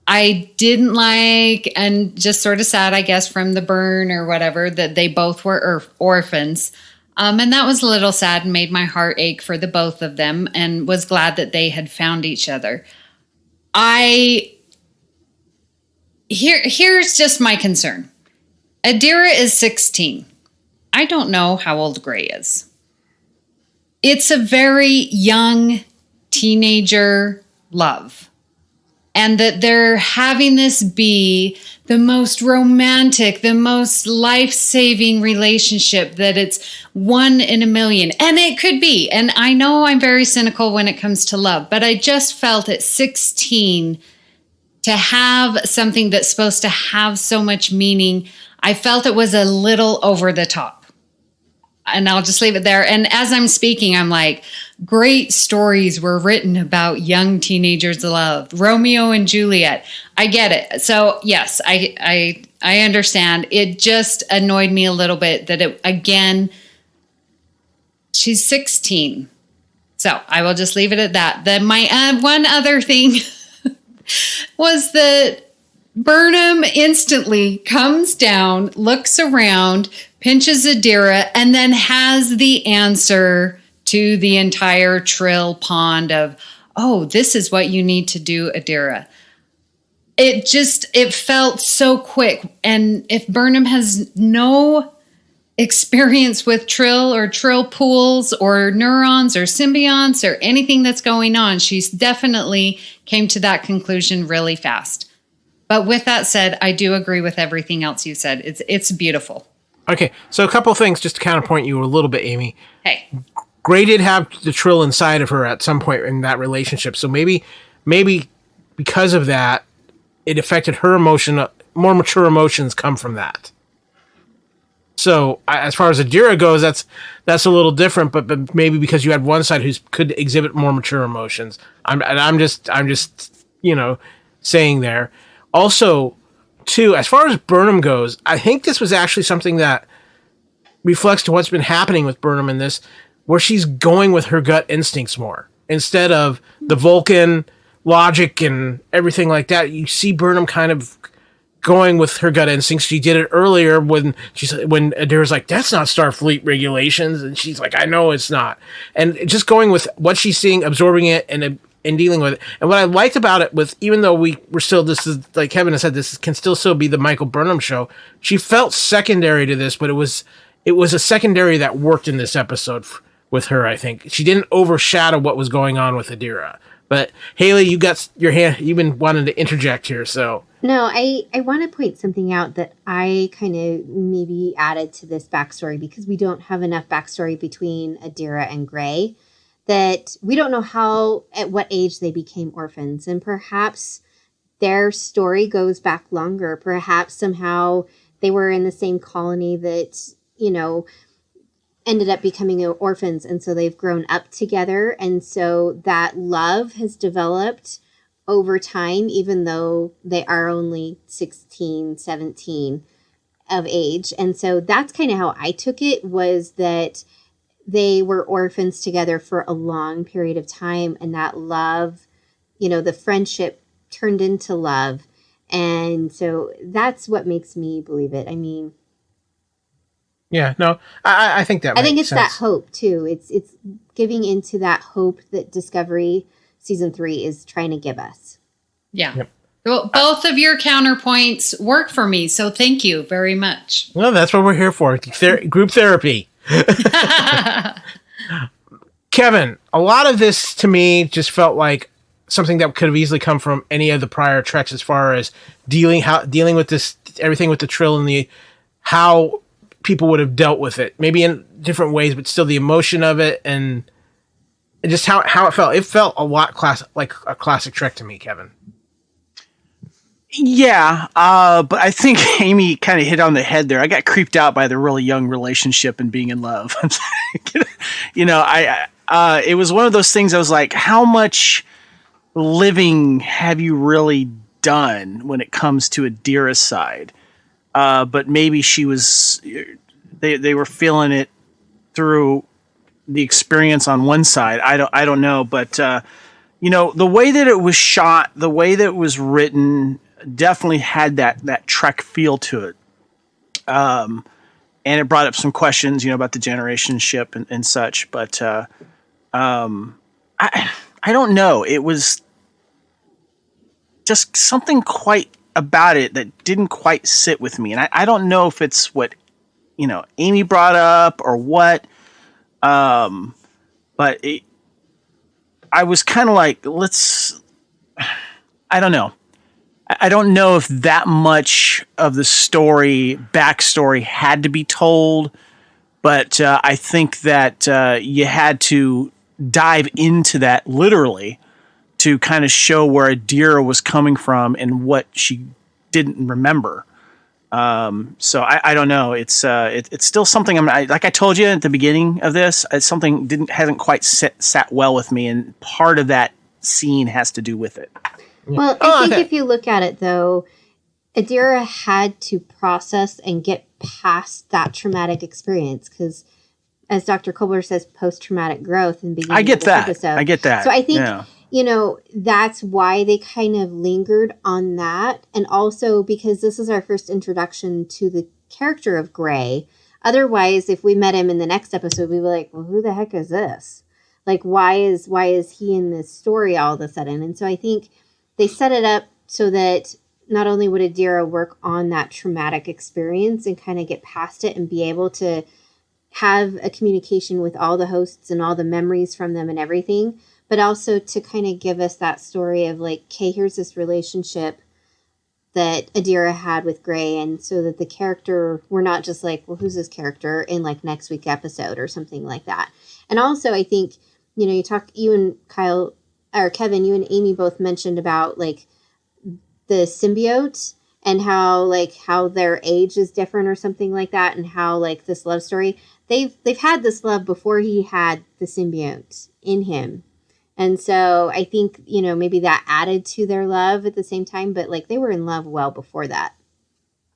I didn't like, and just sort of sad, I guess, from the burn or whatever, that they both were orphans. And that was a little sad and made my heart ache for the both of them, and was glad that they had found each other. Here's just my concern. Adira is 16. I don't know how old Gray is. It's a very young teenager love. And that they're having this be the most romantic, the most life-saving relationship, that it's one in a million. And it could be. And I know I'm very cynical when it comes to love, but I just felt at 16 to have something that's supposed to have so much meaning, I felt it was a little over the top. And I'll just leave it there. And as I'm speaking, I'm like, great stories were written about young teenagers' love. Romeo and Juliet. I get it. So yes, I understand. It just annoyed me a little bit that she's 16. So I will just leave it at that. Then my one other thing was that Burnham instantly comes down, looks around, pinches Adira, and then has the answer to the entire Trill pond of, oh, this is what you need to do, Adira. It felt so quick. And if Burnham has no experience with Trill or Trill pools or neurons or symbionts or anything that's going on, she's definitely came to that conclusion really fast. But with that said, I do agree with everything else you said. It's beautiful.
Okay, so a couple of things just to counterpoint you a little bit, Amy.
Hey.
Gray did have the Trill inside of her at some point in that relationship, so maybe because of that, it affected her emotion. More mature emotions come from that. So as far as Adira goes, that's a little different, but maybe because you had one side who could exhibit more mature emotions. I'm just saying there. Also, too, as far as Burnham goes, I think this was actually something that reflects to what's been happening with Burnham in this, where she's going with her gut instincts more instead of the Vulcan logic and everything like that. You see Burnham kind of going with her gut instincts. She did it earlier when Adira's like, that's not Starfleet regulations. And she's like, I know it's not. And just going with what she's seeing, absorbing it, and dealing with it. And what I liked about it was, even though we're still, this is, like Kevin has said, this can still be the Michael Burnham show, she felt secondary to this, but it was a secondary that worked in this episode with her, I think. She didn't overshadow what was going on with Adira. But Hayley, you got your hand, you've been wanting to interject here, so.
No, I want to point something out that I kind of maybe added to this backstory, because we don't have enough backstory between Adira and Gray, that we don't know at what age they became orphans. And perhaps their story goes back longer. Perhaps somehow they were in the same colony that, ended up becoming orphans. And so they've grown up together. And so that love has developed over time, even though they are only 16, 17 of age. And so that's kind of how I took it, was that they were orphans together for a long period of time. And that love, the friendship turned into love. And so that's what makes me believe it. I mean,
yeah, no, I think that.
I think it's
sense.
that hope too. It's giving into that hope that Discovery season 3 is trying to give us.
Yeah. Yep. Well, both of your counterpoints work for me, so thank you very much.
Well, that's what we're here for. Group therapy. Kevin, a lot of this to me just felt like something that could have easily come from any of the prior treks, as far as dealing with this, everything with the Trill and how people would have dealt with it, maybe in different ways, but still the emotion of it and just how it felt. It felt a lot like a classic Trek to me, Kevin.
Yeah, but I think Amy kind of hit on the head there. I got creeped out by the really young relationship and being in love. It was one of those things I was like, how much living have you really done when it comes to Adira's side? But maybe she was, they were feeling it through the experience on one side. I don't know, but the way that it was shot, the way that it was written, definitely had that Trek feel to it. And it brought up some questions, about the generation ship and such. But I don't know. It was just something quite about it that didn't quite sit with me. And I don't know if it's what, Amy brought up or what. But I was kind of like, I don't know. I don't know if that much of the backstory had to be told, but I think that you had to dive into that literally to kind of show where Adira was coming from and what she didn't remember. So I don't know. It's still something. Like I told you at the beginning of this, it's something hasn't quite sat well with me, and part of that scene has to do with it.
Well, I think if you look at it, though, Adira had to process and get past that traumatic experience because, as Dr. Kolber says, post-traumatic growth in the beginning of this episode.
I get that.
So I think, that's why they kind of lingered on that. And also because this is our first introduction to the character of Gray. Otherwise, if we met him in the next episode, we'd be like, well, who the heck is this? Like, why is he in this story all of a sudden? And so I think they set it up so that not only would Adira work on that traumatic experience and kind of get past it and be able to have a communication with all the hosts and all the memories from them and everything, but also to kind of give us that story of like, okay, here's this relationship that Adira had with Gray. And so that the character, we're not just like, well, who's this character in like next week episode or something like that. And also I think, you and Kyle, or Kevin, you and Amy both mentioned about like the symbiote and how their age is different or something like that, and how like this love story, they've had this love before he had the symbiote in him. And so I think, maybe that added to their love at the same time, but like they were in love well before that.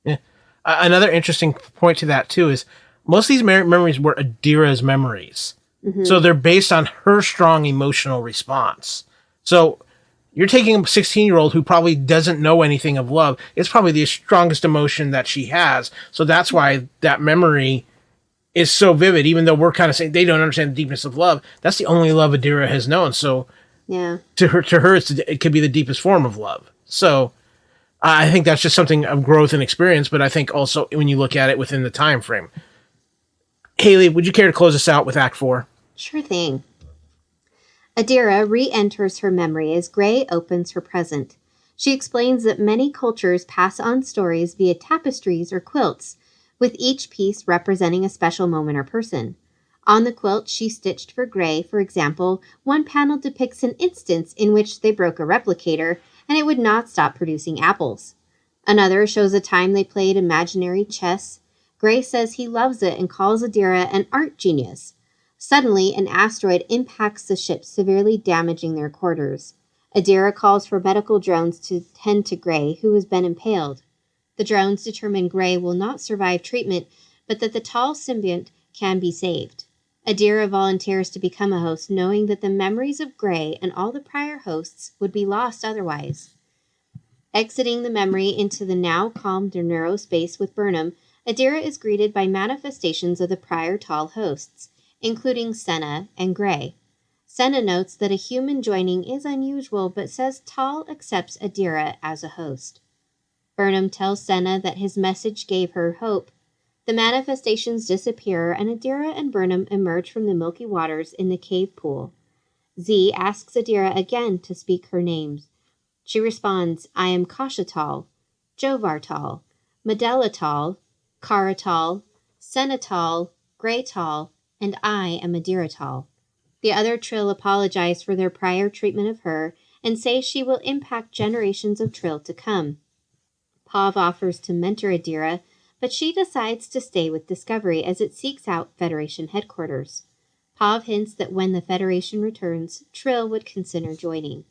Yeah. Another interesting point to that too is most of these memories were Adira's memories. Mm-hmm. So they're based on her strong emotional response. So, you're taking a 16-year-old who probably doesn't know anything of love. It's probably the strongest emotion that she has. So that's why that memory is so vivid, even though we're kind of saying they don't understand the deepness of love. That's the only love Adira has known. So
Yeah.
to her, it could be the deepest form of love. So I think that's just something of growth and experience, but I think also when you look at it within the time frame. Hayley, would you care to close us out with Act 4?
Sure thing. Adira re-enters her memory as Gray opens her present. She explains that many cultures pass on stories via tapestries or quilts, with each piece representing a special moment or person. On the quilt she stitched for Gray, for example, one panel depicts an instance in which they broke a replicator and it would not stop producing apples. Another shows a time they played imaginary chess. Gray says he loves it and calls Adira an art genius. Suddenly, an asteroid impacts the ship, severely damaging their quarters. Adira calls for medical drones to tend to Gray, who has been impaled. The drones determine Gray will not survive treatment, but that the tall symbiont can be saved. Adira volunteers to become a host, knowing that the memories of Gray and all the prior hosts would be lost otherwise. Exiting the memory into the now calm neurospace with Burnham, Adira is greeted by manifestations of the prior tall hosts, including Senna and Gray. Senna notes that a human joining is unusual, but says Tal accepts Adira as a host. Burnham tells Senna that his message gave her hope. The manifestations disappear, and Adira and Burnham emerge from the milky waters in the cave pool. Z asks Adira again to speak her names. She responds, I am Kashatal, Jovartal, Medelatal, Karatal, Senatal, Graytal, and I am Adiratal. The other Trill apologize for their prior treatment of her and say she will impact generations of Trill to come. Pav offers to mentor Adira, but she decides to stay with Discovery as it seeks out Federation headquarters. Pav hints that when the Federation returns, Trill would consider joining.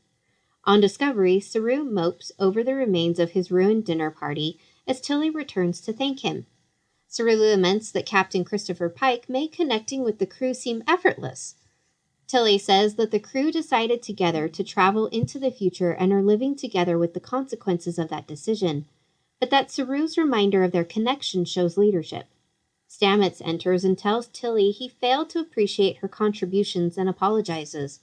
On Discovery, Saru mopes over the remains of his ruined dinner party as Tilly returns to thank him. Saru laments that Captain Christopher Pike made connecting with the crew seem effortless. Tilly says that the crew decided together to travel into the future and are living together with the consequences of that decision, but that Saru's reminder of their connection shows leadership. Stamets enters and tells Tilly he failed to appreciate her contributions and apologizes.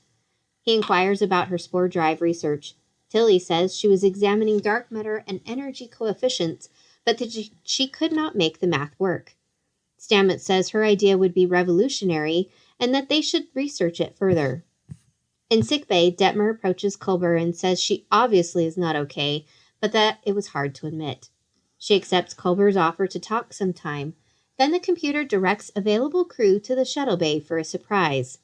He inquires about her spore drive research. Tilly says she was examining dark matter and energy coefficients, but that she could not make the math work. Stamets says her idea would be revolutionary and that they should research it further. In sickbay, Detmer approaches Culber and says she obviously is not okay, but that it was hard to admit. She accepts Culber's offer to talk sometime. Then the computer directs available crew to the shuttle bay for a surprise.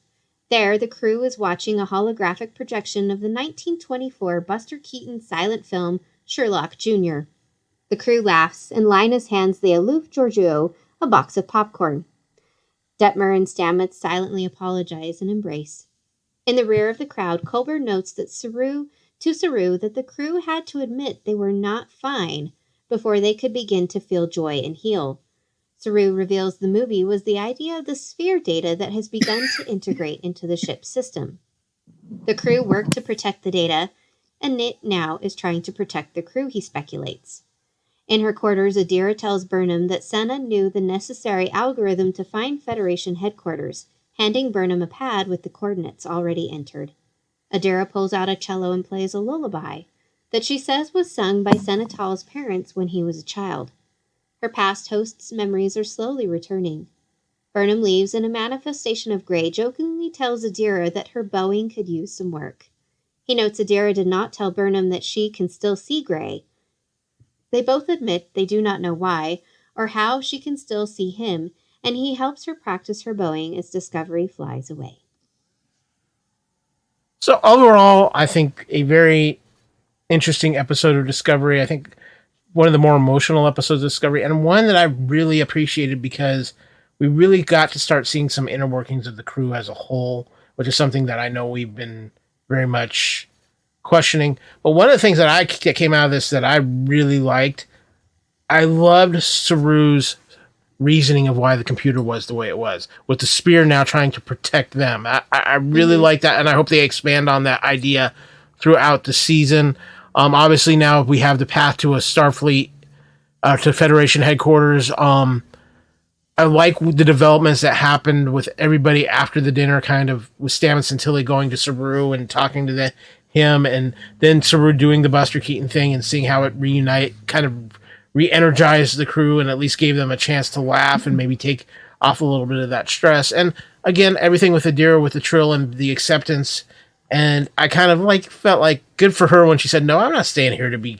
There, the crew is watching a holographic projection of the 1924 Buster Keaton silent film Sherlock Jr. The crew laughs, and Linus hands the aloof Giorgio a box of popcorn. Detmer and Stamets silently apologize and embrace. In the rear of the crowd, Culber notes that Saru that the crew had to admit they were not fine before they could begin to feel joy and heal. Saru reveals the movie was the idea of the sphere data that has begun to integrate into the ship's system. The crew worked to protect the data, and it now is trying to protect the crew, he speculates. In her quarters, Adira tells Burnham that Senna knew the necessary algorithm to find Federation headquarters, handing Burnham a pad with the coordinates already entered. Adira pulls out a cello and plays a lullaby that she says was sung by Senatal's parents when he was a child. Her past host's memories are slowly returning. Burnham leaves, and a manifestation of Gray jokingly tells Adira that her bowing could use some work. He notes Adira did not tell Burnham that she can still see Gray. They both admit they do not know why or how she can still see him, and he helps her practice her bowing as Discovery flies away.
So overall, I think a very interesting episode of Discovery. I think one of the more emotional episodes of Discovery, and one that I really appreciated because we really got to start seeing some inner workings of the crew as a whole, which is something that I know we've been very much questioning. But one of the things that came out of this that I really liked, I loved Saru's reasoning of why the computer was the way it was, with the spear now trying to protect them. I really like that, and I hope they expand on that idea throughout the season. Obviously now we have the path to a Starfleet, to Federation headquarters. I like the developments that happened with everybody after the dinner, kind of with Stamets and Tilly going to Saru and talking to him, and then Saru doing the Buster Keaton thing and seeing how it kind of re-energized the crew and at least gave them a chance to laugh and maybe take off a little bit of that stress. And again, everything with Adira, with the Trill and the acceptance. And I kind of felt like good for her when she said, no, I'm not staying here to be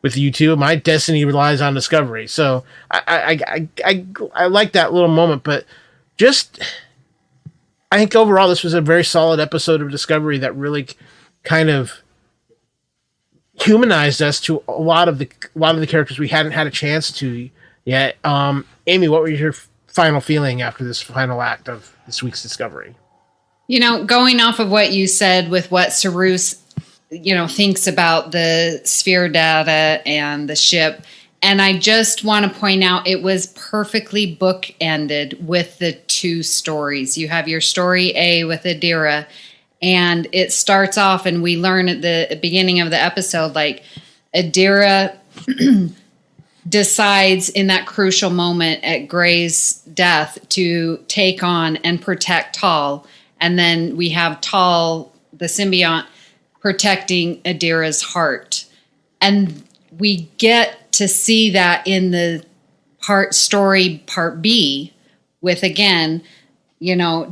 with you two. My destiny relies on Discovery. So I like that little moment, but I think overall this was a very solid episode of Discovery that really kind of humanized us to a lot of the characters we hadn't had a chance to yet. Amy, what was your final feeling after this final act of this week's Discovery?
Going off of what you said with what Saru thinks about the sphere data and the ship. And I just want to point out it was perfectly bookended with the two stories. You have your story A with Adira, and it starts off, and we learn at the beginning of the episode, Adira decides in that crucial moment at Gray's death to take on and protect Tal. And then we have Tal, the symbiont, protecting Adira's heart. And we get to see that in the story part B with, again,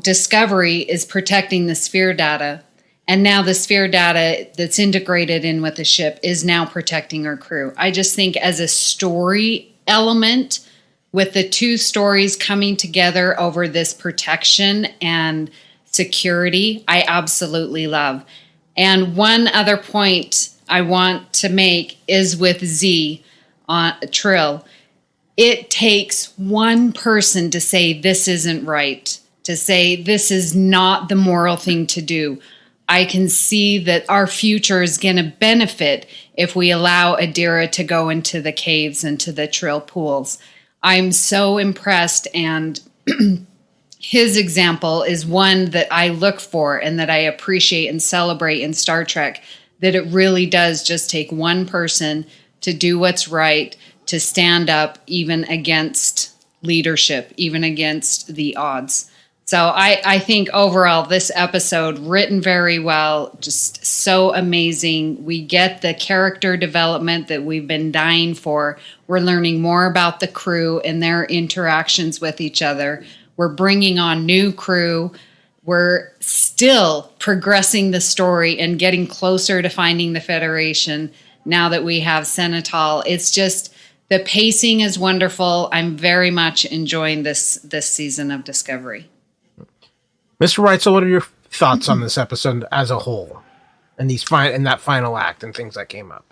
Discovery is protecting the sphere data. And now the sphere data that's integrated in with the ship is now protecting our crew. I just think as a story element, with the two stories coming together over this protection and security, I absolutely love. And one other point I want to make is with Z on Trill. It takes one person to say this isn't right, to say this is not the moral thing to do. I can see that our future is going to benefit if we allow Adira to go into the caves and to the Trill pools. I'm so impressed, and his example is one that I look for and that I appreciate and celebrate in Star Trek, that it really does just take one person to do what's right, to stand up even against leadership, even against the odds. So I think overall this episode, written very well, just so amazing. We get the character development that we've been dying for. We're learning more about the crew and their interactions with each other. We're bringing on new crew. We're still progressing the story and getting closer to finding the Federation now that we have Senetal. It's just, the pacing is wonderful. I'm very much enjoying this season of Discovery.
Mr. Wright, so what are your thoughts on this episode as a whole, and that final act and things that came up?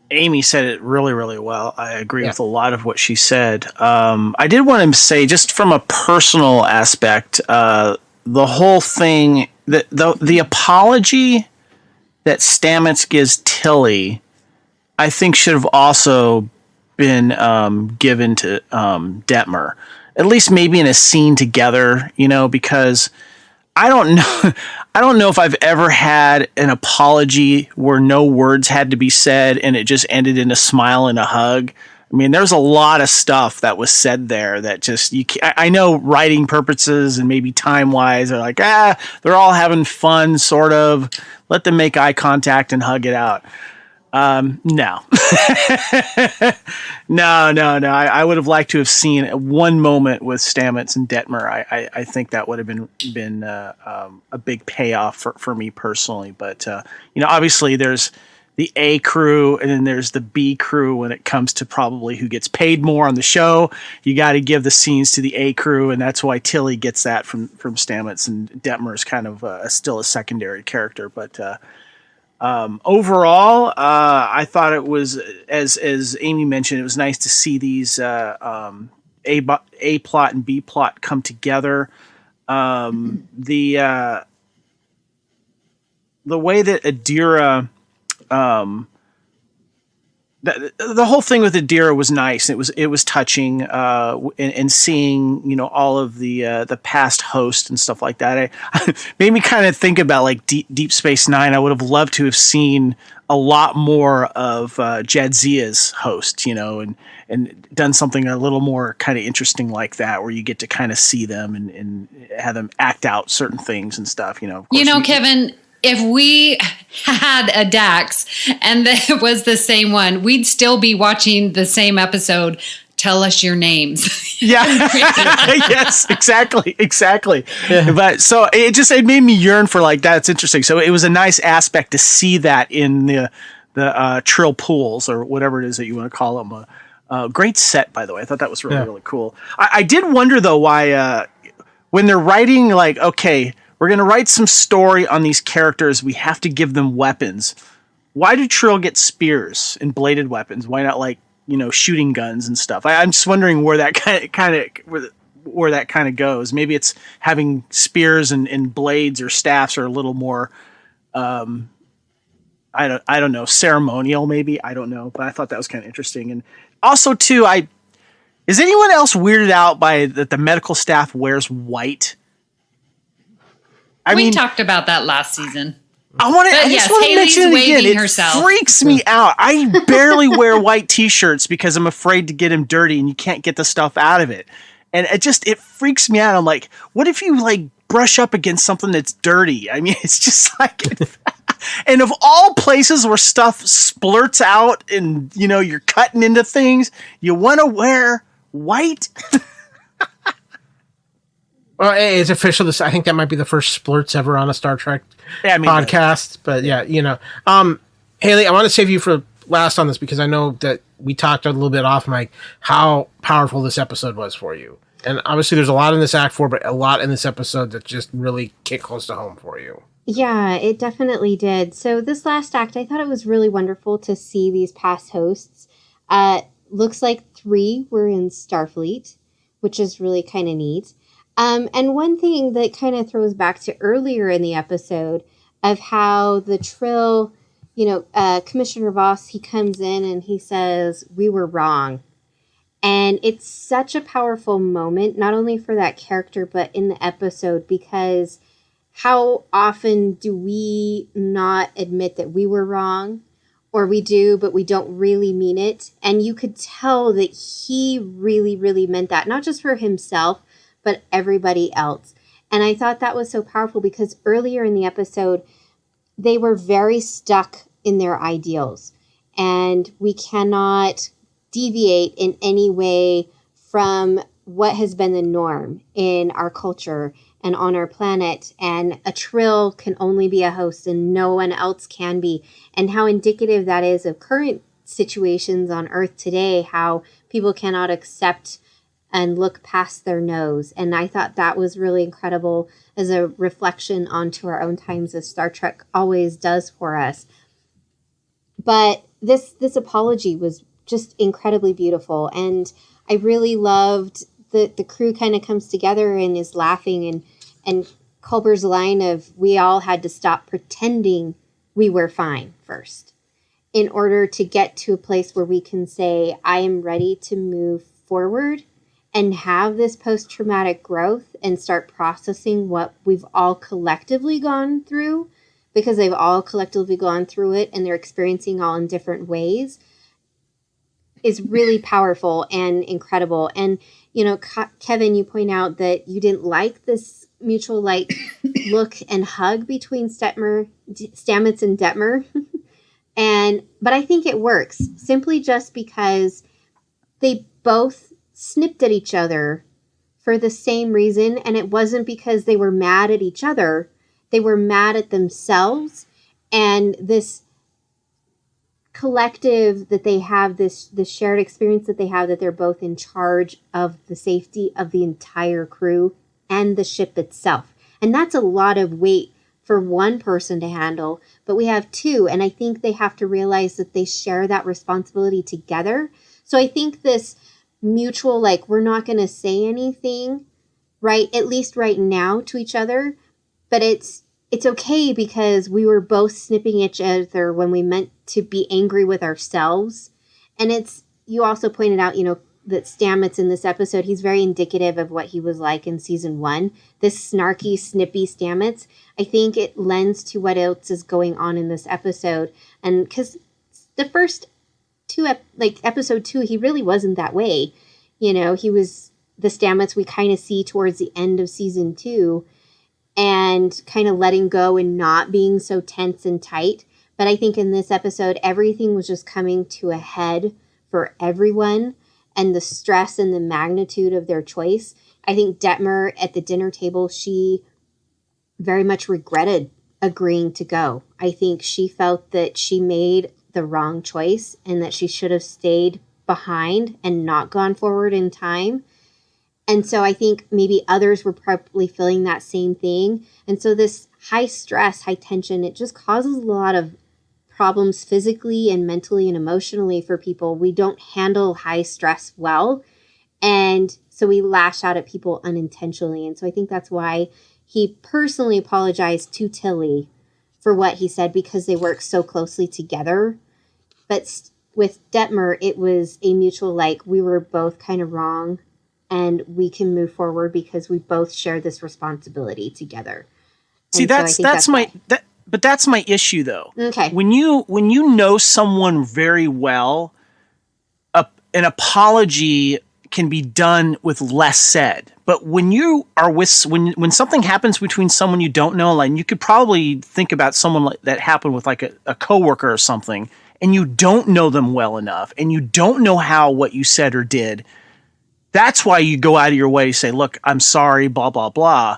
Amy said it really, really well. I agree with a lot of what she said. I did want to say, just from a personal aspect, the whole thing, the apology that Stamets gives Tilly, I think should have also been given to Detmer. At least maybe in a scene together, because I don't know if I've ever had an apology where no words had to be said and it just ended in a smile and a hug. I mean, there's a lot of stuff that was said there that just, I know writing purposes and maybe time-wise are they're all having fun, sort of. Let them make eye contact and hug it out. No. No. I would have liked to have seen one moment with Stamets and Detmer. I think that would have been a big payoff for me personally. But obviously there's the A crew and then there's the B crew when it comes to probably who gets paid more on the show. You got to give the scenes to the A crew, and that's why Tilly gets that from Stamets, and Detmer is kind of still a secondary character, but. Overall, I thought it was, as Amy mentioned, it was nice to see these A plot and B plot come together. The way that Adira the whole thing with Adira was nice. It was touching, and seeing, all of the past hosts and stuff like that. I made me kind of think about like Deep Space Nine. I would have loved to have seen a lot more of Jadzia's host, and done something a little more kind of interesting like that, where you get to kind of see them and have them act out certain things and stuff.
Kevin, if we had a Dax and it was the same one, we'd still be watching the same episode. Tell us your names.
Yeah. Yes, exactly. Yeah. But so it made me yearn for like that. It's interesting. So it was a nice aspect to see that in the Trill pools, or whatever it is that you want to call them. Great set, by the way. I thought that was really cool. I did wonder though why when they're writing, like, okay, we're going to write some story on these characters, we have to give them weapons. Why do Trill get spears and bladed weapons? Why not like, shooting guns and stuff? I'm just wondering where that where that kind of goes. Maybe it's having spears and blades or staffs are a little more, I don't know, ceremonial maybe. I don't know, but I thought that was kind of interesting. And also too, is anyone else weirded out by that the medical staff wears white?
We talked about that last season.
I just want to mention it again. It freaks me out. I barely wear white t-shirts because I'm afraid to get them dirty and you can't get the stuff out of it. And it freaks me out. I'm like, what if you like brush up against something that's dirty? I mean, it's just like, and of all places where stuff splurts out and, you're cutting into things, you want to wear white?
Well, it's official. I think that might be the first splurts ever on a Star Trek podcast. But yeah, Hayley, I want to save you for last on this because I know that we talked a little bit off mic how powerful this episode was for you. And obviously there's a lot in this Act 4, but a lot in this episode that just really hit close to home for you.
Yeah, it definitely did. So this last act, I thought it was really wonderful to see these past hosts. Looks like 3 were in Starfleet, which is really kind of neat. And one thing that kind of throws back to earlier in the episode of how the Trill, Commissioner Voss, he comes in and he says, we were wrong. And it's such a powerful moment, not only for that character, but in the episode, because how often do we not admit that we were wrong? Or we do, but we don't really mean it. And you could tell that he really, really meant that, not just for himself, but everybody else. And I thought that was so powerful because earlier in the episode, they were very stuck in their ideals. And we cannot deviate in any way from what has been the norm in our culture and on our planet. And a Trill can only be a host and no one else can be. And how indicative that is of current situations on Earth today, how people cannot accept and look past their nose. And I thought that was really incredible as a reflection onto our own times, as Star Trek always does for us. But this apology was just incredibly beautiful. And I really loved the crew kind of comes together and is laughing. And Culber's line of, we all had to stop pretending we were fine first in order to get to a place where we can say, I am ready to move forward and have this post-traumatic growth and start processing what we've all collectively gone through, because they've all collectively gone through it and they're experiencing all in different ways, is really powerful and incredible. And, Kevin, you point out that you didn't like this mutual look and hug between Stamets and Detmer. But I think it works simply just because they both snipped at each other for the same reason, and it wasn't because they were mad at each other. They were mad at themselves and this collective that they have, this shared experience that they have, that they're both in charge of the safety of the entire crew and the ship itself. And that's a lot of weight for one person to handle, but we have 2, and I think they have to realize that they share that responsibility together. So I think this mutual, we're not going to say anything, right, at least right now, to each other, but it's okay because we were both snipping each other when we meant to be angry with ourselves. And you also pointed out, that Stamets in this episode, he's very indicative of what he was like in season 1. This snarky, snippy Stamets, I think it lends to what else is going on in this episode. And because the first episode 2, he really wasn't that way. He was the Stamets we kind of see towards the end of season 2 and kind of letting go and not being so tense and tight. But I think in this episode, everything was just coming to a head for everyone. And the stress and the magnitude of their choice. I think Detmer at the dinner table, she very much regretted agreeing to go. I think she felt that she made the wrong choice and that she should have stayed behind and not gone forward in time. And so I think maybe others were probably feeling that same thing. And so this high stress, high tension, it just causes a lot of problems physically and mentally and emotionally for people. We don't handle high stress well. And so we lash out at people unintentionally. And so I think that's why he personally apologized to Tilly for what he said, because they work so closely together. But with Detmer, it was a mutual, we were both kind of wrong and we can move forward because we both share this responsibility together.
See, that's my issue, though.
Okay.
When you know someone very well, an apology can be done with less said. But when you are when something happens between someone you don't know, and you could probably think about someone that happened with a coworker or something, and you don't know them well enough, and you don't know how what you said or did. That's why you go out of your way to say, "Look, I'm sorry," blah blah blah.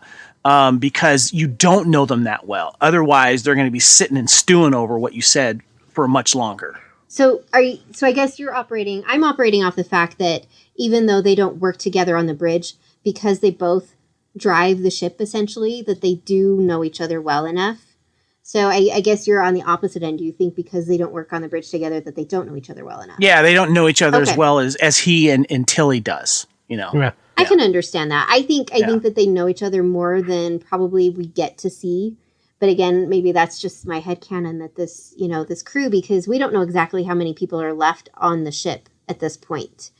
Because you don't know them that well. Otherwise, they're going to be sitting and stewing over what you said for much longer.
So I guess I'm operating off the fact that even though they don't work together on the bridge, because they both drive the ship essentially, that they do know each other well enough. So I guess you're on the opposite end. Do you think because they don't work on the bridge together that they don't know each other well enough?
Yeah, they don't know each other as well as he and Tilly does,
Yeah.
I can understand that. I think that they know each other more than probably we get to see. But again, maybe that's just my headcanon that this crew, because we don't know exactly how many people are left on the ship at this point.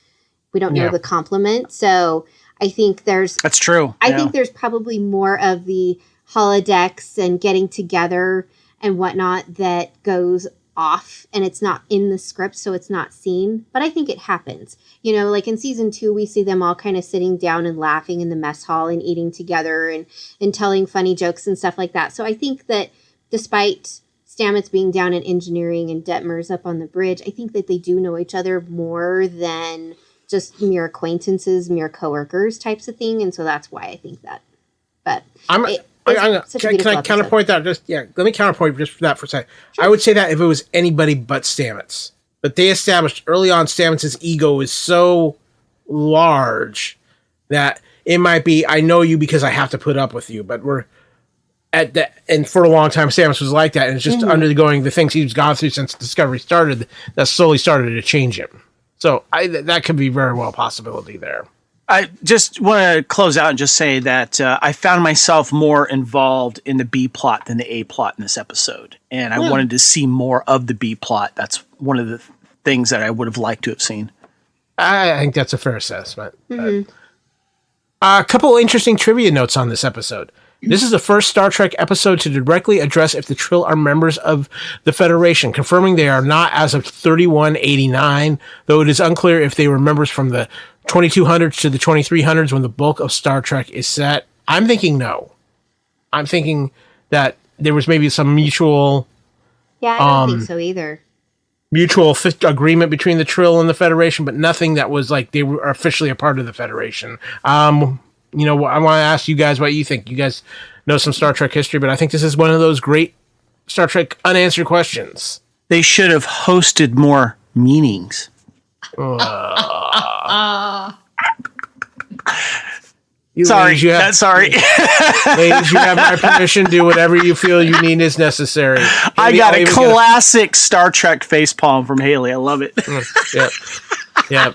We don't know the complement. So I think that's
true.
I think there's probably more of the holodecks and getting together and whatnot that goes off, and it's not in the script, so it's not seen. But I think it happens. In season 2, we see them all kind of sitting down and laughing in the mess hall and eating together and telling funny jokes and stuff like that. So I think that despite Stamets being down in engineering and Detmer's up on the bridge, I think that they do know each other more than just mere acquaintances, mere coworkers types of thing. And so that's why I think that. But
can I counterpoint that? Let me counterpoint just for that for a second. Sure. I would say that if it was anybody but Stamets. But they established early on Stamets' ego is so large that it might be, I know you because I have to put up with you. But we're at that, and for a long time Stamets was like that, and it's just undergoing the things he's gone through since Discovery started that slowly started to change him. So that could be very well a possibility there.
I just want to close out and just say that I found myself more involved in the B plot than the A plot in this episode. And I wanted to see more of the B plot. That's one of the things that I would have liked to have seen.
I think that's a fair assessment. A couple interesting trivia notes on this episode. This is the first Star Trek episode to directly address if the Trill are members of the Federation, confirming they are not as of 3189, though it is unclear if they were members from the 2200s to the 2300s when the bulk of Star Trek is set. I'm thinking no. I'm thinking that there was maybe some mutual...
Yeah, I don't think so either.
Mutual agreement between the Trill and the Federation, but nothing that was like they were officially a part of the Federation. I want to ask you guys what you think. You guys know some Star Trek history, but I think this is one of those great Star Trek unanswered questions.
They should have hosted more meetings. Sorry.
Ladies, you have my permission. Do whatever you feel you need is necessary.
I got a classic Star Trek facepalm from Hayley. I love it.
Yeah.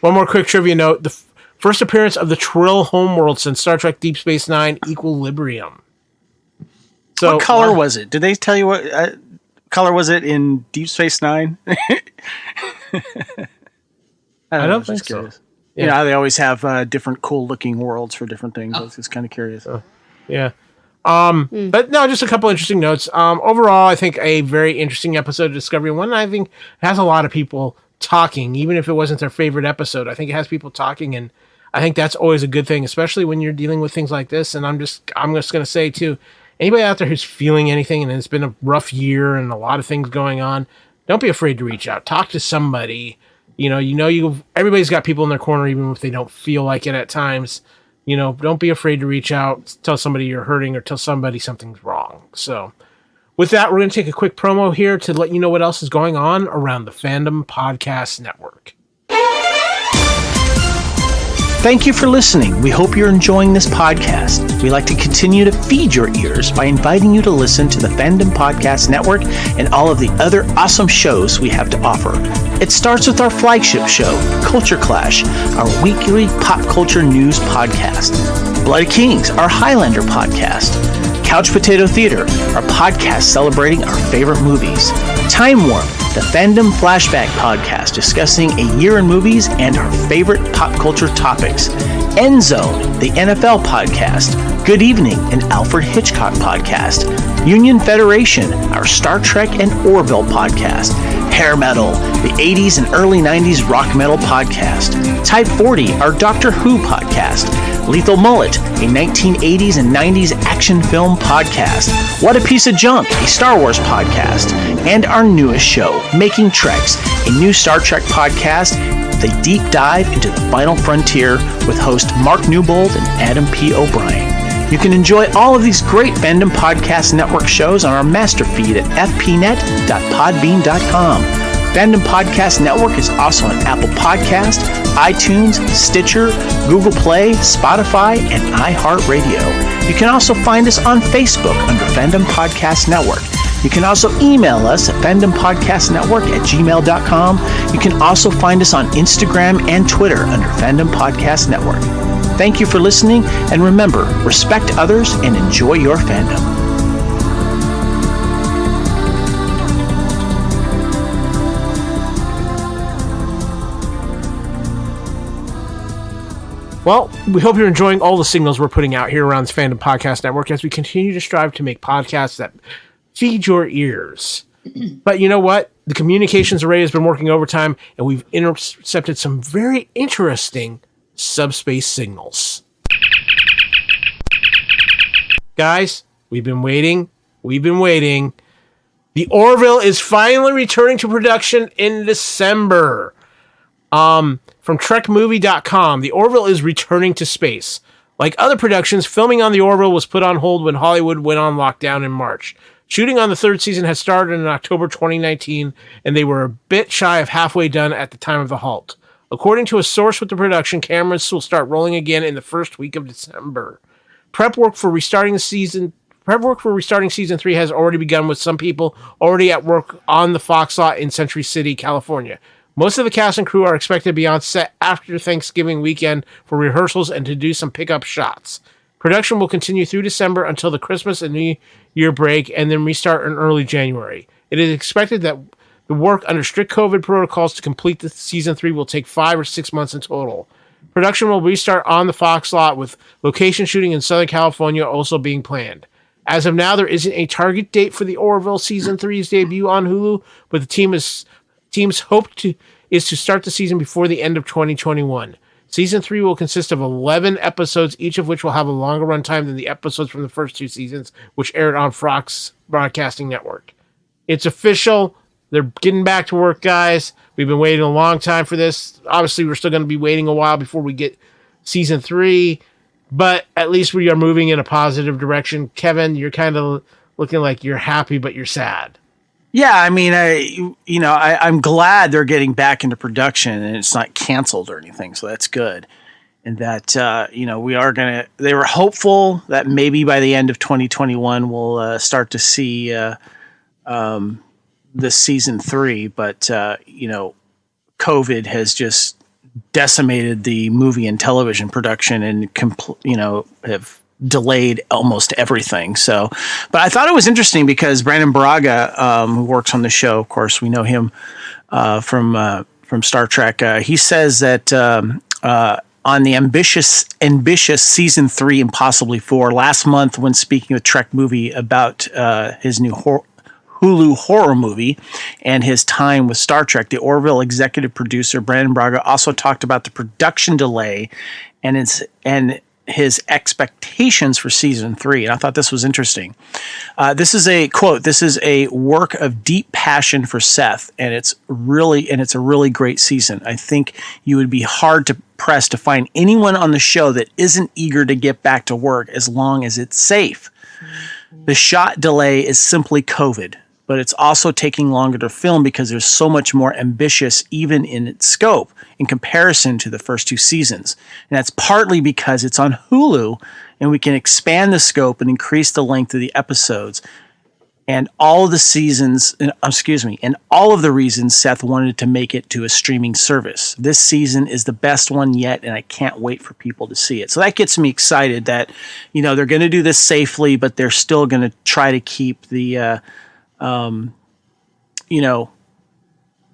One more quick trivia note. The first appearance of the Trill homeworld since Star Trek Deep Space Nine, Equilibrium.
So, what color was it? Did they tell you what color was it in Deep Space Nine?
I don't think so.
Yeah. You know, they always have different cool looking worlds for different things. I was just kind of curious.
Yeah. But no, just a couple interesting notes. Overall, I think a very interesting episode of Discovery. One I think has a lot of people talking, even if it wasn't their favorite episode. I think it has people talking, and I think that's always a good thing, especially when you're dealing with things like this. And I'm just going to say too, anybody out there who's feeling anything and it's been a rough year and a lot of things going on, don't be afraid to reach out. Talk to somebody. Everybody's got people in their corner, even if they don't feel like it at times. Don't be afraid to reach out, tell somebody you're hurting, or tell somebody something's wrong. So with that, we're going to take a quick promo here to let you know what else is going on around the Fandom Podcast Network.
Thank you for listening. We hope you're enjoying this podcast. We like to continue to feed your ears by inviting you to listen to the Fandom Podcast Network and all of the other awesome shows we have to offer. It starts with our flagship show, Culture Clash, our weekly pop culture news podcast. Blood Kings, our Highlander podcast. Couch Potato Theater, our podcast celebrating our favorite movies. Time Warp, the Fandom Flashback podcast discussing a year in movies and our favorite pop culture topics. End Zone, the NFL podcast. Good Evening, an Alfred Hitchcock podcast. Union Federation, our Star Trek and Orville podcast. Hair Metal, the 80s and early 90s rock metal podcast. Type 40, our Doctor Who podcast. Lethal Mullet, a 1980s and 90s action film podcast. What a Piece of Junk, a Star Wars podcast. And our newest show, Making Treks, a new Star Trek podcast with a deep dive into the final frontier with host Mark Newbold and Adam P. O'Brien. You can enjoy all of these great Fandom Podcast Network shows on our master feed at fpnet.podbean.com. Fandom Podcast Network is also on Apple Podcast, iTunes, Stitcher, Google Play, Spotify, and iHeartRadio. You can also find us on Facebook under Fandom Podcast Network. You can also email us at fandompodcastnetwork@gmail.com. You can also find us on Instagram and Twitter under Fandom Podcast Network. Thank you for listening, and remember, respect others and enjoy your fandom.
Well, we hope you're enjoying all the signals we're putting out here around this Fandom Podcast Network as we continue to strive to make podcasts that feed your ears. But you know what? The communications array has been working overtime, and we've intercepted some very interesting subspace signals. Guys, we've been waiting. The Orville is finally returning to production in December. From TrekMovie.com, the Orville is returning to space. Like other productions, filming on the Orville was put on hold when Hollywood went on lockdown in March. Shooting on the third season had started in October 2019, and they were a bit shy of halfway done at the time of the halt. According to a source with the production, cameras will start rolling again in the first week of December. Prep work for restarting season 3 has already begun, with some people already at work on the Fox lot in Century City, California. Most of the cast and crew are expected to be on set after Thanksgiving weekend for rehearsals and to do some pickup shots. Production will continue through December until the Christmas and New Year break, and then restart in early January. It is expected that the work under strict COVID protocols to complete the season 3 will take 5 or 6 months in total. Production will restart on the Fox lot, with location shooting in Southern California also being planned. As of now, there isn't a target date for the Orville season 3's debut on Hulu, but the team's hope is to start the season before the end of 2021. Season 3 will consist of 11 episodes, each of which will have a longer runtime than the episodes from the first 2 seasons, which aired on Fox Broadcasting Network. It's official. They're getting back to work, guys. We've been waiting a long time for this. Obviously, we're still going to be waiting a while before we get season 3, but at least we are moving in a positive direction. Kevin, you're kind of looking like you're happy, but you're sad.
Yeah, I mean, I'm glad they're getting back into production and it's not canceled or anything, so that's good. And that, they were hopeful that maybe by the end of 2021 we'll start to see the season 3, but, COVID has just decimated the movie and television production and, delayed almost everything. So, but I thought it was interesting because Brandon Braga, who works on the show, of course, we know him from Star Trek. He says that on the ambitious season 3 and possibly 4 last month, when speaking with Trek Movie about his new Hulu horror movie and his time with Star Trek, the Orville executive producer Brandon Braga also talked about the production delay and his expectations for season 3. And I thought this was interesting. This is a quote. This is a work of deep passion for Seth, and it's a really great season. I think you would be hard to press to find anyone on the show that isn't eager to get back to work as long as it's safe. The shot delay is simply COVID, but it's also taking longer to film because there's so much more ambitious even in its scope in comparison to the first 2 seasons. And that's partly because it's on Hulu and we can expand the scope and increase the length of the episodes. And all of the reasons Seth wanted to make it to a streaming service. This season is the best one yet, and I can't wait for people to see it. So that gets me excited that, they're going to do this safely, but they're still going to try to keep the,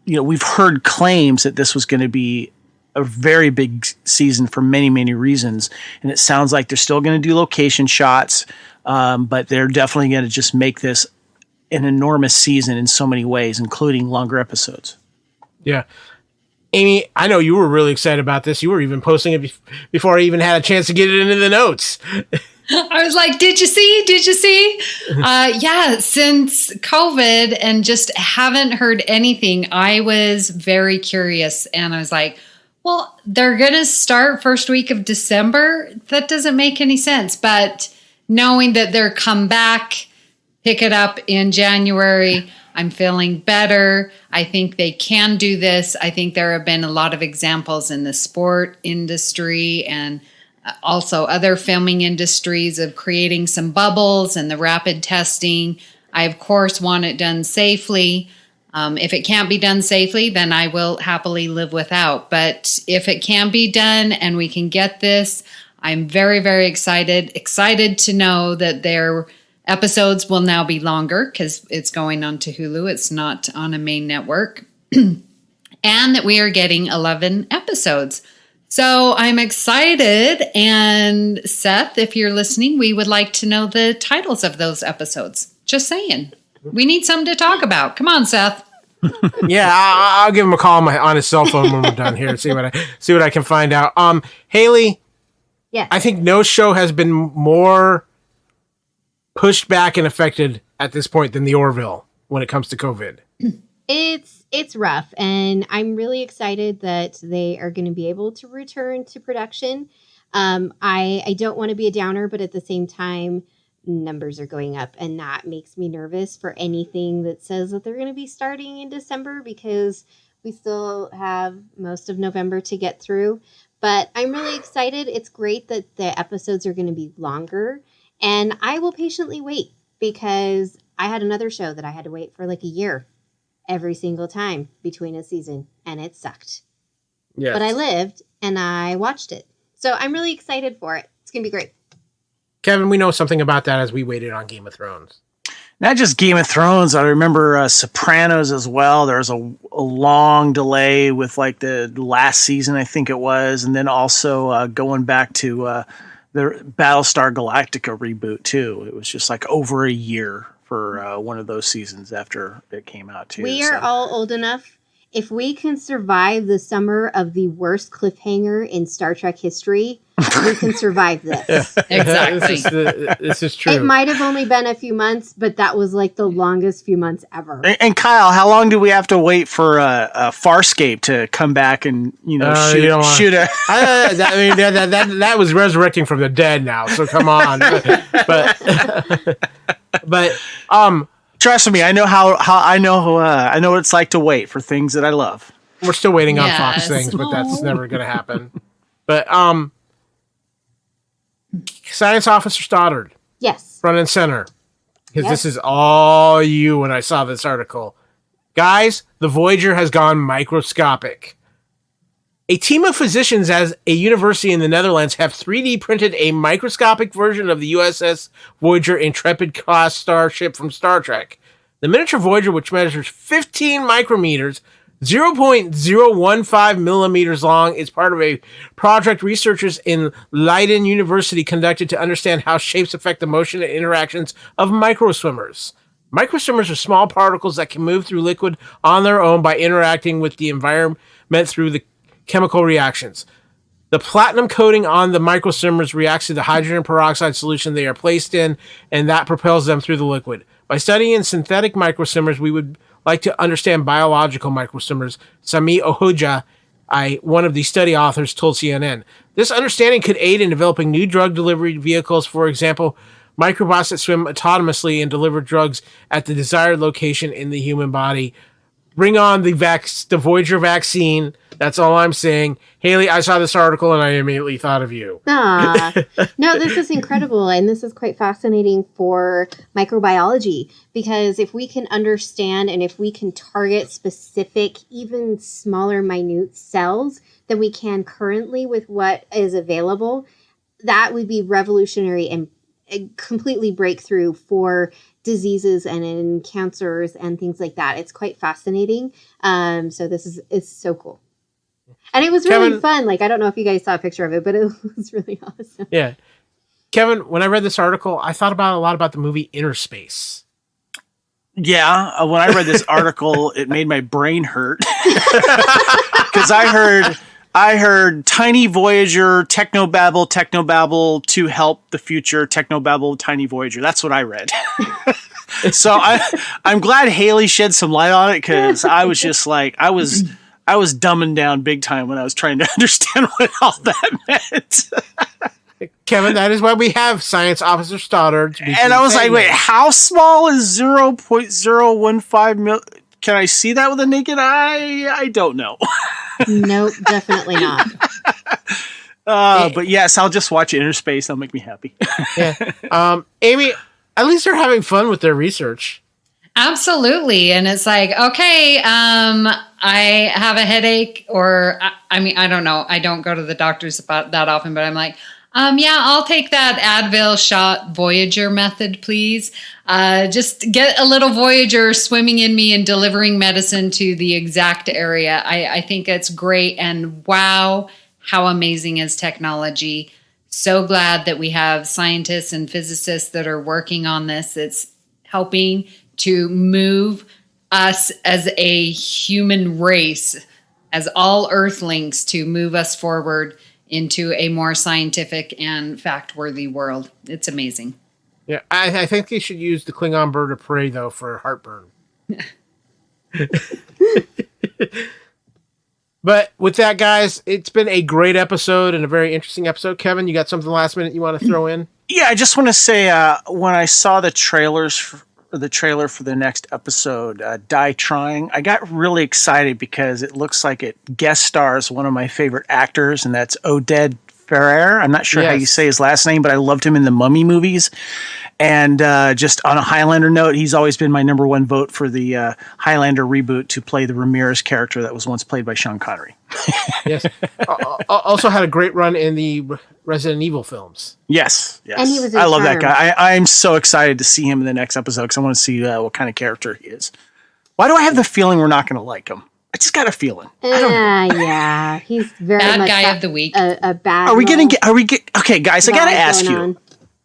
we've heard claims that this was going to be a very big season for many, many reasons. And it sounds like they're still going to do location shots, but they're definitely going to just make this an enormous season in so many ways, including longer episodes.
Yeah. Amy, I know you were really excited about this. You were even posting it before I even had a chance to get it into the notes.
I was like, did you see? Did you see? Yeah, since COVID and just haven't heard anything, I was very curious. And I was like, well, they're going to start first week of December. That doesn't make any sense. But knowing that they're come back, pick it up in January, I'm feeling better. I think they can do this. I think there have been a lot of examples in the sport industry and also other filming industries of creating some bubbles and the rapid testing. I, of course, want it done safely. If it can't be done safely, then I will happily live without. But if it can be done and we can get this, I'm very, very excited to know that their episodes will now be longer because it's going on to Hulu. It's not on a main network. And that we are getting 11 episodes. So I'm excited. And Seth, if you're listening, we would like to know the titles of those episodes. Just saying. We need something to talk about. Come on, Seth.
Yeah, I'll give him a call on his cell phone when we're done here and see what I can find out. Hayley,
yes.
I think no show has been more pushed back and affected at this point than the Orville when it comes to COVID.
It's rough, and I'm really excited that they are going to be able to return to production. I don't want to be a downer, but at the same time, numbers are going up, and that makes me nervous for anything that says that they're going to be starting in December because we still have most of November to get through. But I'm really excited. It's great that the episodes are going to be longer, and I will patiently wait because I had another show that I had to wait for like a year every single time between a season, and it sucked. Yes. But I lived, and I watched it. So I'm really excited for it. It's going to be great.
Kevin, we know something about that as we waited on Game of Thrones.
Not just Game of Thrones. I remember Sopranos as well. There was a long delay with like the last season, I think it was. And then also going back to the Battlestar Galactica reboot, too. It was just like over a year for one of those seasons after it came out, too.
We are all old enough. If we can survive the summer of the worst cliffhanger in Star Trek history, we can survive this.
Exactly.
This is true.
It might have only been a few months, but that was like the longest few months ever.
And Kyle, how long do we have to wait for Farscape to come back and shoot a?
That was resurrecting from the dead now. So come on, but
trust me, I know I know what it's like to wait for things that I love.
We're still waiting on Fox things, but that's never going to happen. But Science Officer Stoddard,
yes,
front and center, because this is all you. When I saw this article, guys, the Voyager has gone microscopic. A team of physicians at a university in the Netherlands have 3D printed a microscopic version of the USS Voyager Intrepid class starship from Star Trek. The miniature Voyager, which measures 15 micrometers, 0.015 millimeters long, is part of a project researchers in Leiden University conducted to understand how shapes affect the motion and interactions of microswimmers. Microswimmers are small particles that can move through liquid on their own by interacting with the environment through the chemical reactions. The platinum coating on the microswimmers reacts to the hydrogen peroxide solution they are placed in, and that propels them through the liquid. By studying synthetic microswimmers, we would like to understand biological microswimmers. Sami Ohoja, one of the study authors, told CNN. This understanding could aid in developing new drug delivery vehicles, for example, microbots that swim autonomously and deliver drugs at the desired location in the human body. Bring on the Voyager vaccine. That's all I'm saying. Hayley, I saw this article and I immediately thought of you.
No, this is incredible. And this is quite fascinating for microbiology, because if we can understand and if we can target specific, even smaller, minute cells than we can currently with what is available, that would be revolutionary and completely breakthrough for diseases and in cancers and things like that. It's quite fascinating. So it's so cool. And it was really fun. Like, I don't know if you guys saw a picture of it, but it was really awesome.
Yeah. Kevin, when I read this article, I thought a lot about the movie Inner Space.
Yeah. When I read this article, it made my brain hurt. Because I heard tiny Voyager, technobabble to help the future, technobabble, tiny Voyager. That's what I read. So I'm glad Hayley shed some light on it, because I was just like, I was dumbing down big time when I was trying to understand what all that meant.
Kevin, that is why we have Science Officer Stoddard.
And I was like, wait, how small is 0.015 mil? Can I see that with a naked eye? I don't know.
Nope, definitely not.
But yes, I'll just watch Inner Space. That'll make me happy.
Yeah. Amy, at least they're having fun with their research.
Absolutely. And it's like, okay, I have a headache, or I don't know. I don't go to the doctors about that often, but I'm like, yeah, I'll take that Advil shot Voyager method, please. Just get a little Voyager swimming in me and delivering medicine to the exact area. I think it's great. And wow, how amazing is technology. So glad that we have scientists and physicists that are working on this. It's helping to move us as a human race, as all Earthlings, to move us forward into a more scientific and fact-worthy world. It's amazing.
Yeah, I think they should use the Klingon bird of prey, though, for heartburn. But with that, guys, it's been a great episode and a very interesting episode. Kevin, you got something last minute you want to throw in?
Yeah, I just want to say, when I saw the trailer for the next episode, Die Trying, I got really excited because it looks like it guest stars one of my favorite actors, and that's Oded Ferrer. I'm not sure how you say his last name, but I loved him in the Mummy movies. And just on a Highlander note, he's always been my number one vote for the Highlander reboot to play the Ramirez character that was once played by Sean Connery.
Yes. Also had a great run in the Resident Evil films.
Yes.
And he was
I love that guy. I'm so excited to see him in the next episode because I want to see what kind of character he is. Why do I have the feeling we're not going to like him? I just got a feeling.
Yeah, he's very
bad
much
guy of the week.
A bad.
Okay, guys? I got to ask you.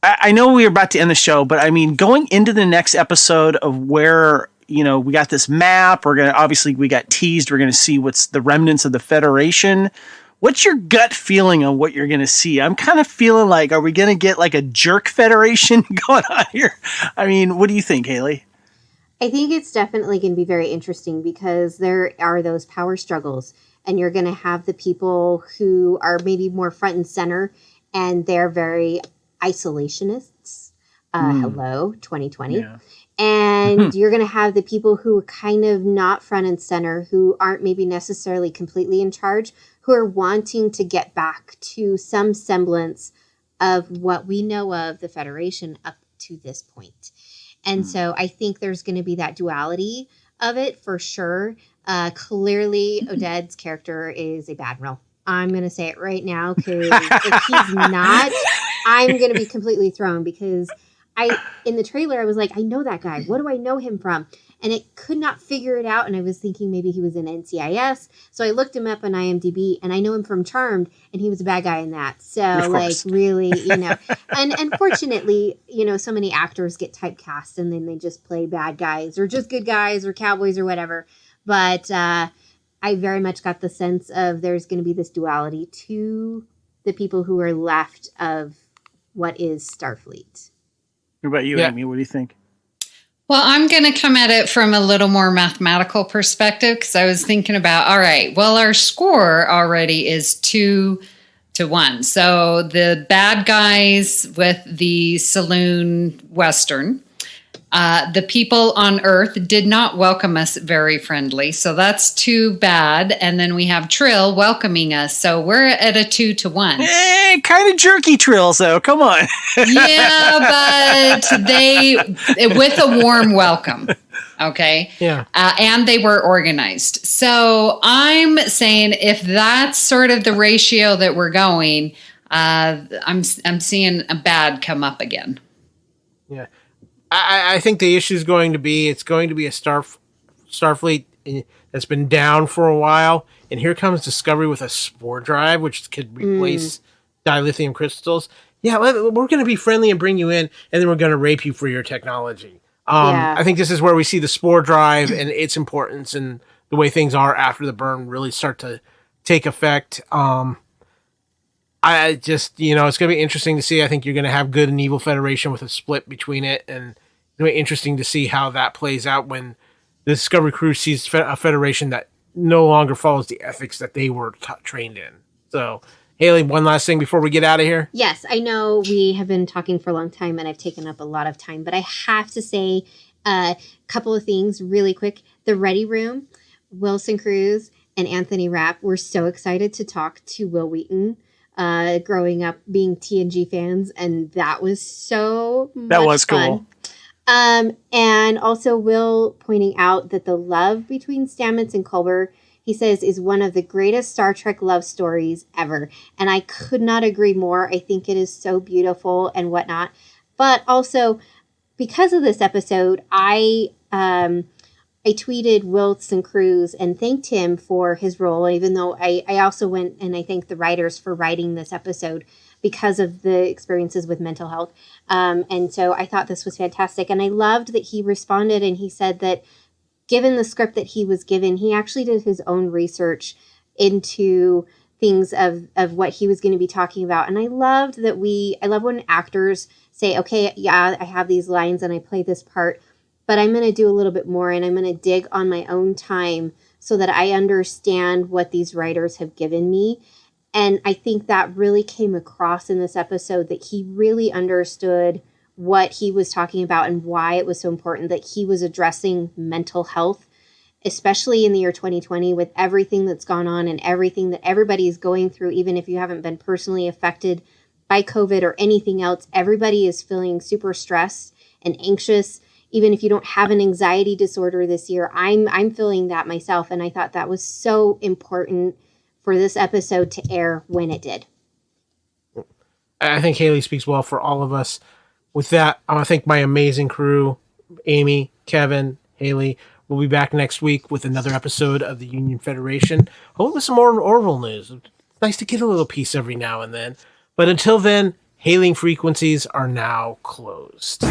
I know we are about to end the show, but I mean, going into the next episode of where, we got this map, we got teased, we're going to see what's the remnants of the Federation. What's your gut feeling on what you're going to see? I'm kind of feeling like, are we going to get like a jerk Federation going on here? I mean, what do you think, Hayley?
I think it's definitely going to be very interesting because there are those power struggles, and you're going to have the people who are maybe more front and center, and they're very isolationists. Hello, 2020. Yeah. And you're going to have the people who are kind of not front and center, who aren't maybe necessarily completely in charge, who are wanting to get back to some semblance of what we know of the Federation up to this point. And so I think there's going to be that duality of it for sure. Clearly, Oded's character is a bad role. I'm going to say it right now, because if he's not, I'm going to be completely thrown, because in the trailer, I was like, I know that guy. What do I know him from? And it could not figure it out. And I was thinking maybe he was in NCIS. So I looked him up on IMDb, and I know him from Charmed, and he was a bad guy in that. So really, and unfortunately, so many actors get typecast and then they just play bad guys or just good guys or cowboys or whatever. But I very much got the sense of there's going to be this duality to the people who are left of what is Starfleet.
What about you, Amy? What do you think?
Well, I'm going to come at it from a little more mathematical perspective, because I was thinking about, all right, well, our score already is 2-1. So the bad guys with the saloon Western, the people on Earth did not welcome us very friendly. So that's too bad. And then we have Trill welcoming us. So we're at a 2-1.
Kind of jerky Trills, though. Come on.
Yeah, but they, with a warm welcome. Okay.
Yeah.
And they were organized. So I'm saying if that's sort of the ratio that we're going, I'm seeing a bad come up again.
Yeah. I think the issue is going to be, it's going to be a Starfleet that's been down for a while, and here comes Discovery with a spore drive, which could replace dilithium crystals. Yeah, we're going to be friendly and bring you in, and then we're going to rape you for your technology. I think this is where we see the spore drive and its importance and the way things are after the burn really start to take effect. I just, it's going to be interesting to see. I think you're going to have good and evil Federation with a split between it. And it's going to be interesting to see how that plays out when the Discovery crew sees a Federation that no longer follows the ethics that they were trained in. So, Hayley, one last thing before we get out of here.
Yes, I know we have been talking for a long time and I've taken up a lot of time, but I have to say a couple of things really quick. The Ready Room, Wilson Cruz and Anthony Rapp were so excited to talk to Will Wheaton. Growing up being TNG fans, and that was so much fun.
Cool.
And also Will pointing out that the love between Stamets and Culber, he says, is one of the greatest Star Trek love stories ever. And I could not agree more. I think it is so beautiful and whatnot. But also, because of this episode, I tweeted Wilson Cruz and thanked him for his role, even though I also went and I thanked the writers for writing this episode because of the experiences with mental health. And so I thought this was fantastic. And I loved that he responded and he said that given the script that he was given, he actually did his own research into things of what he was going to be talking about. And I loved that I love when actors say, okay, yeah, I have these lines and I play this part, but I'm going to do a little bit more and I'm going to dig on my own time so that I understand what these writers have given me. And I think that really came across in this episode, that he really understood what he was talking about and why it was so important that he was addressing mental health, especially in the year 2020 with everything that's gone on and everything that everybody is going through. Even if you haven't been personally affected by COVID or anything else, everybody is feeling super stressed and anxious. Even if you don't have an anxiety disorder this year, I'm feeling that myself. And I thought that was so important for this episode to air when it did.
I think Hayley speaks well for all of us. With that, I want to thank my amazing crew, Amy, Kevin, Hayley. We'll be back next week with another episode of the Union Federation. Hopefully with some more Orville news. It's nice to get a little piece every now and then. But until then, hailing frequencies are now closed.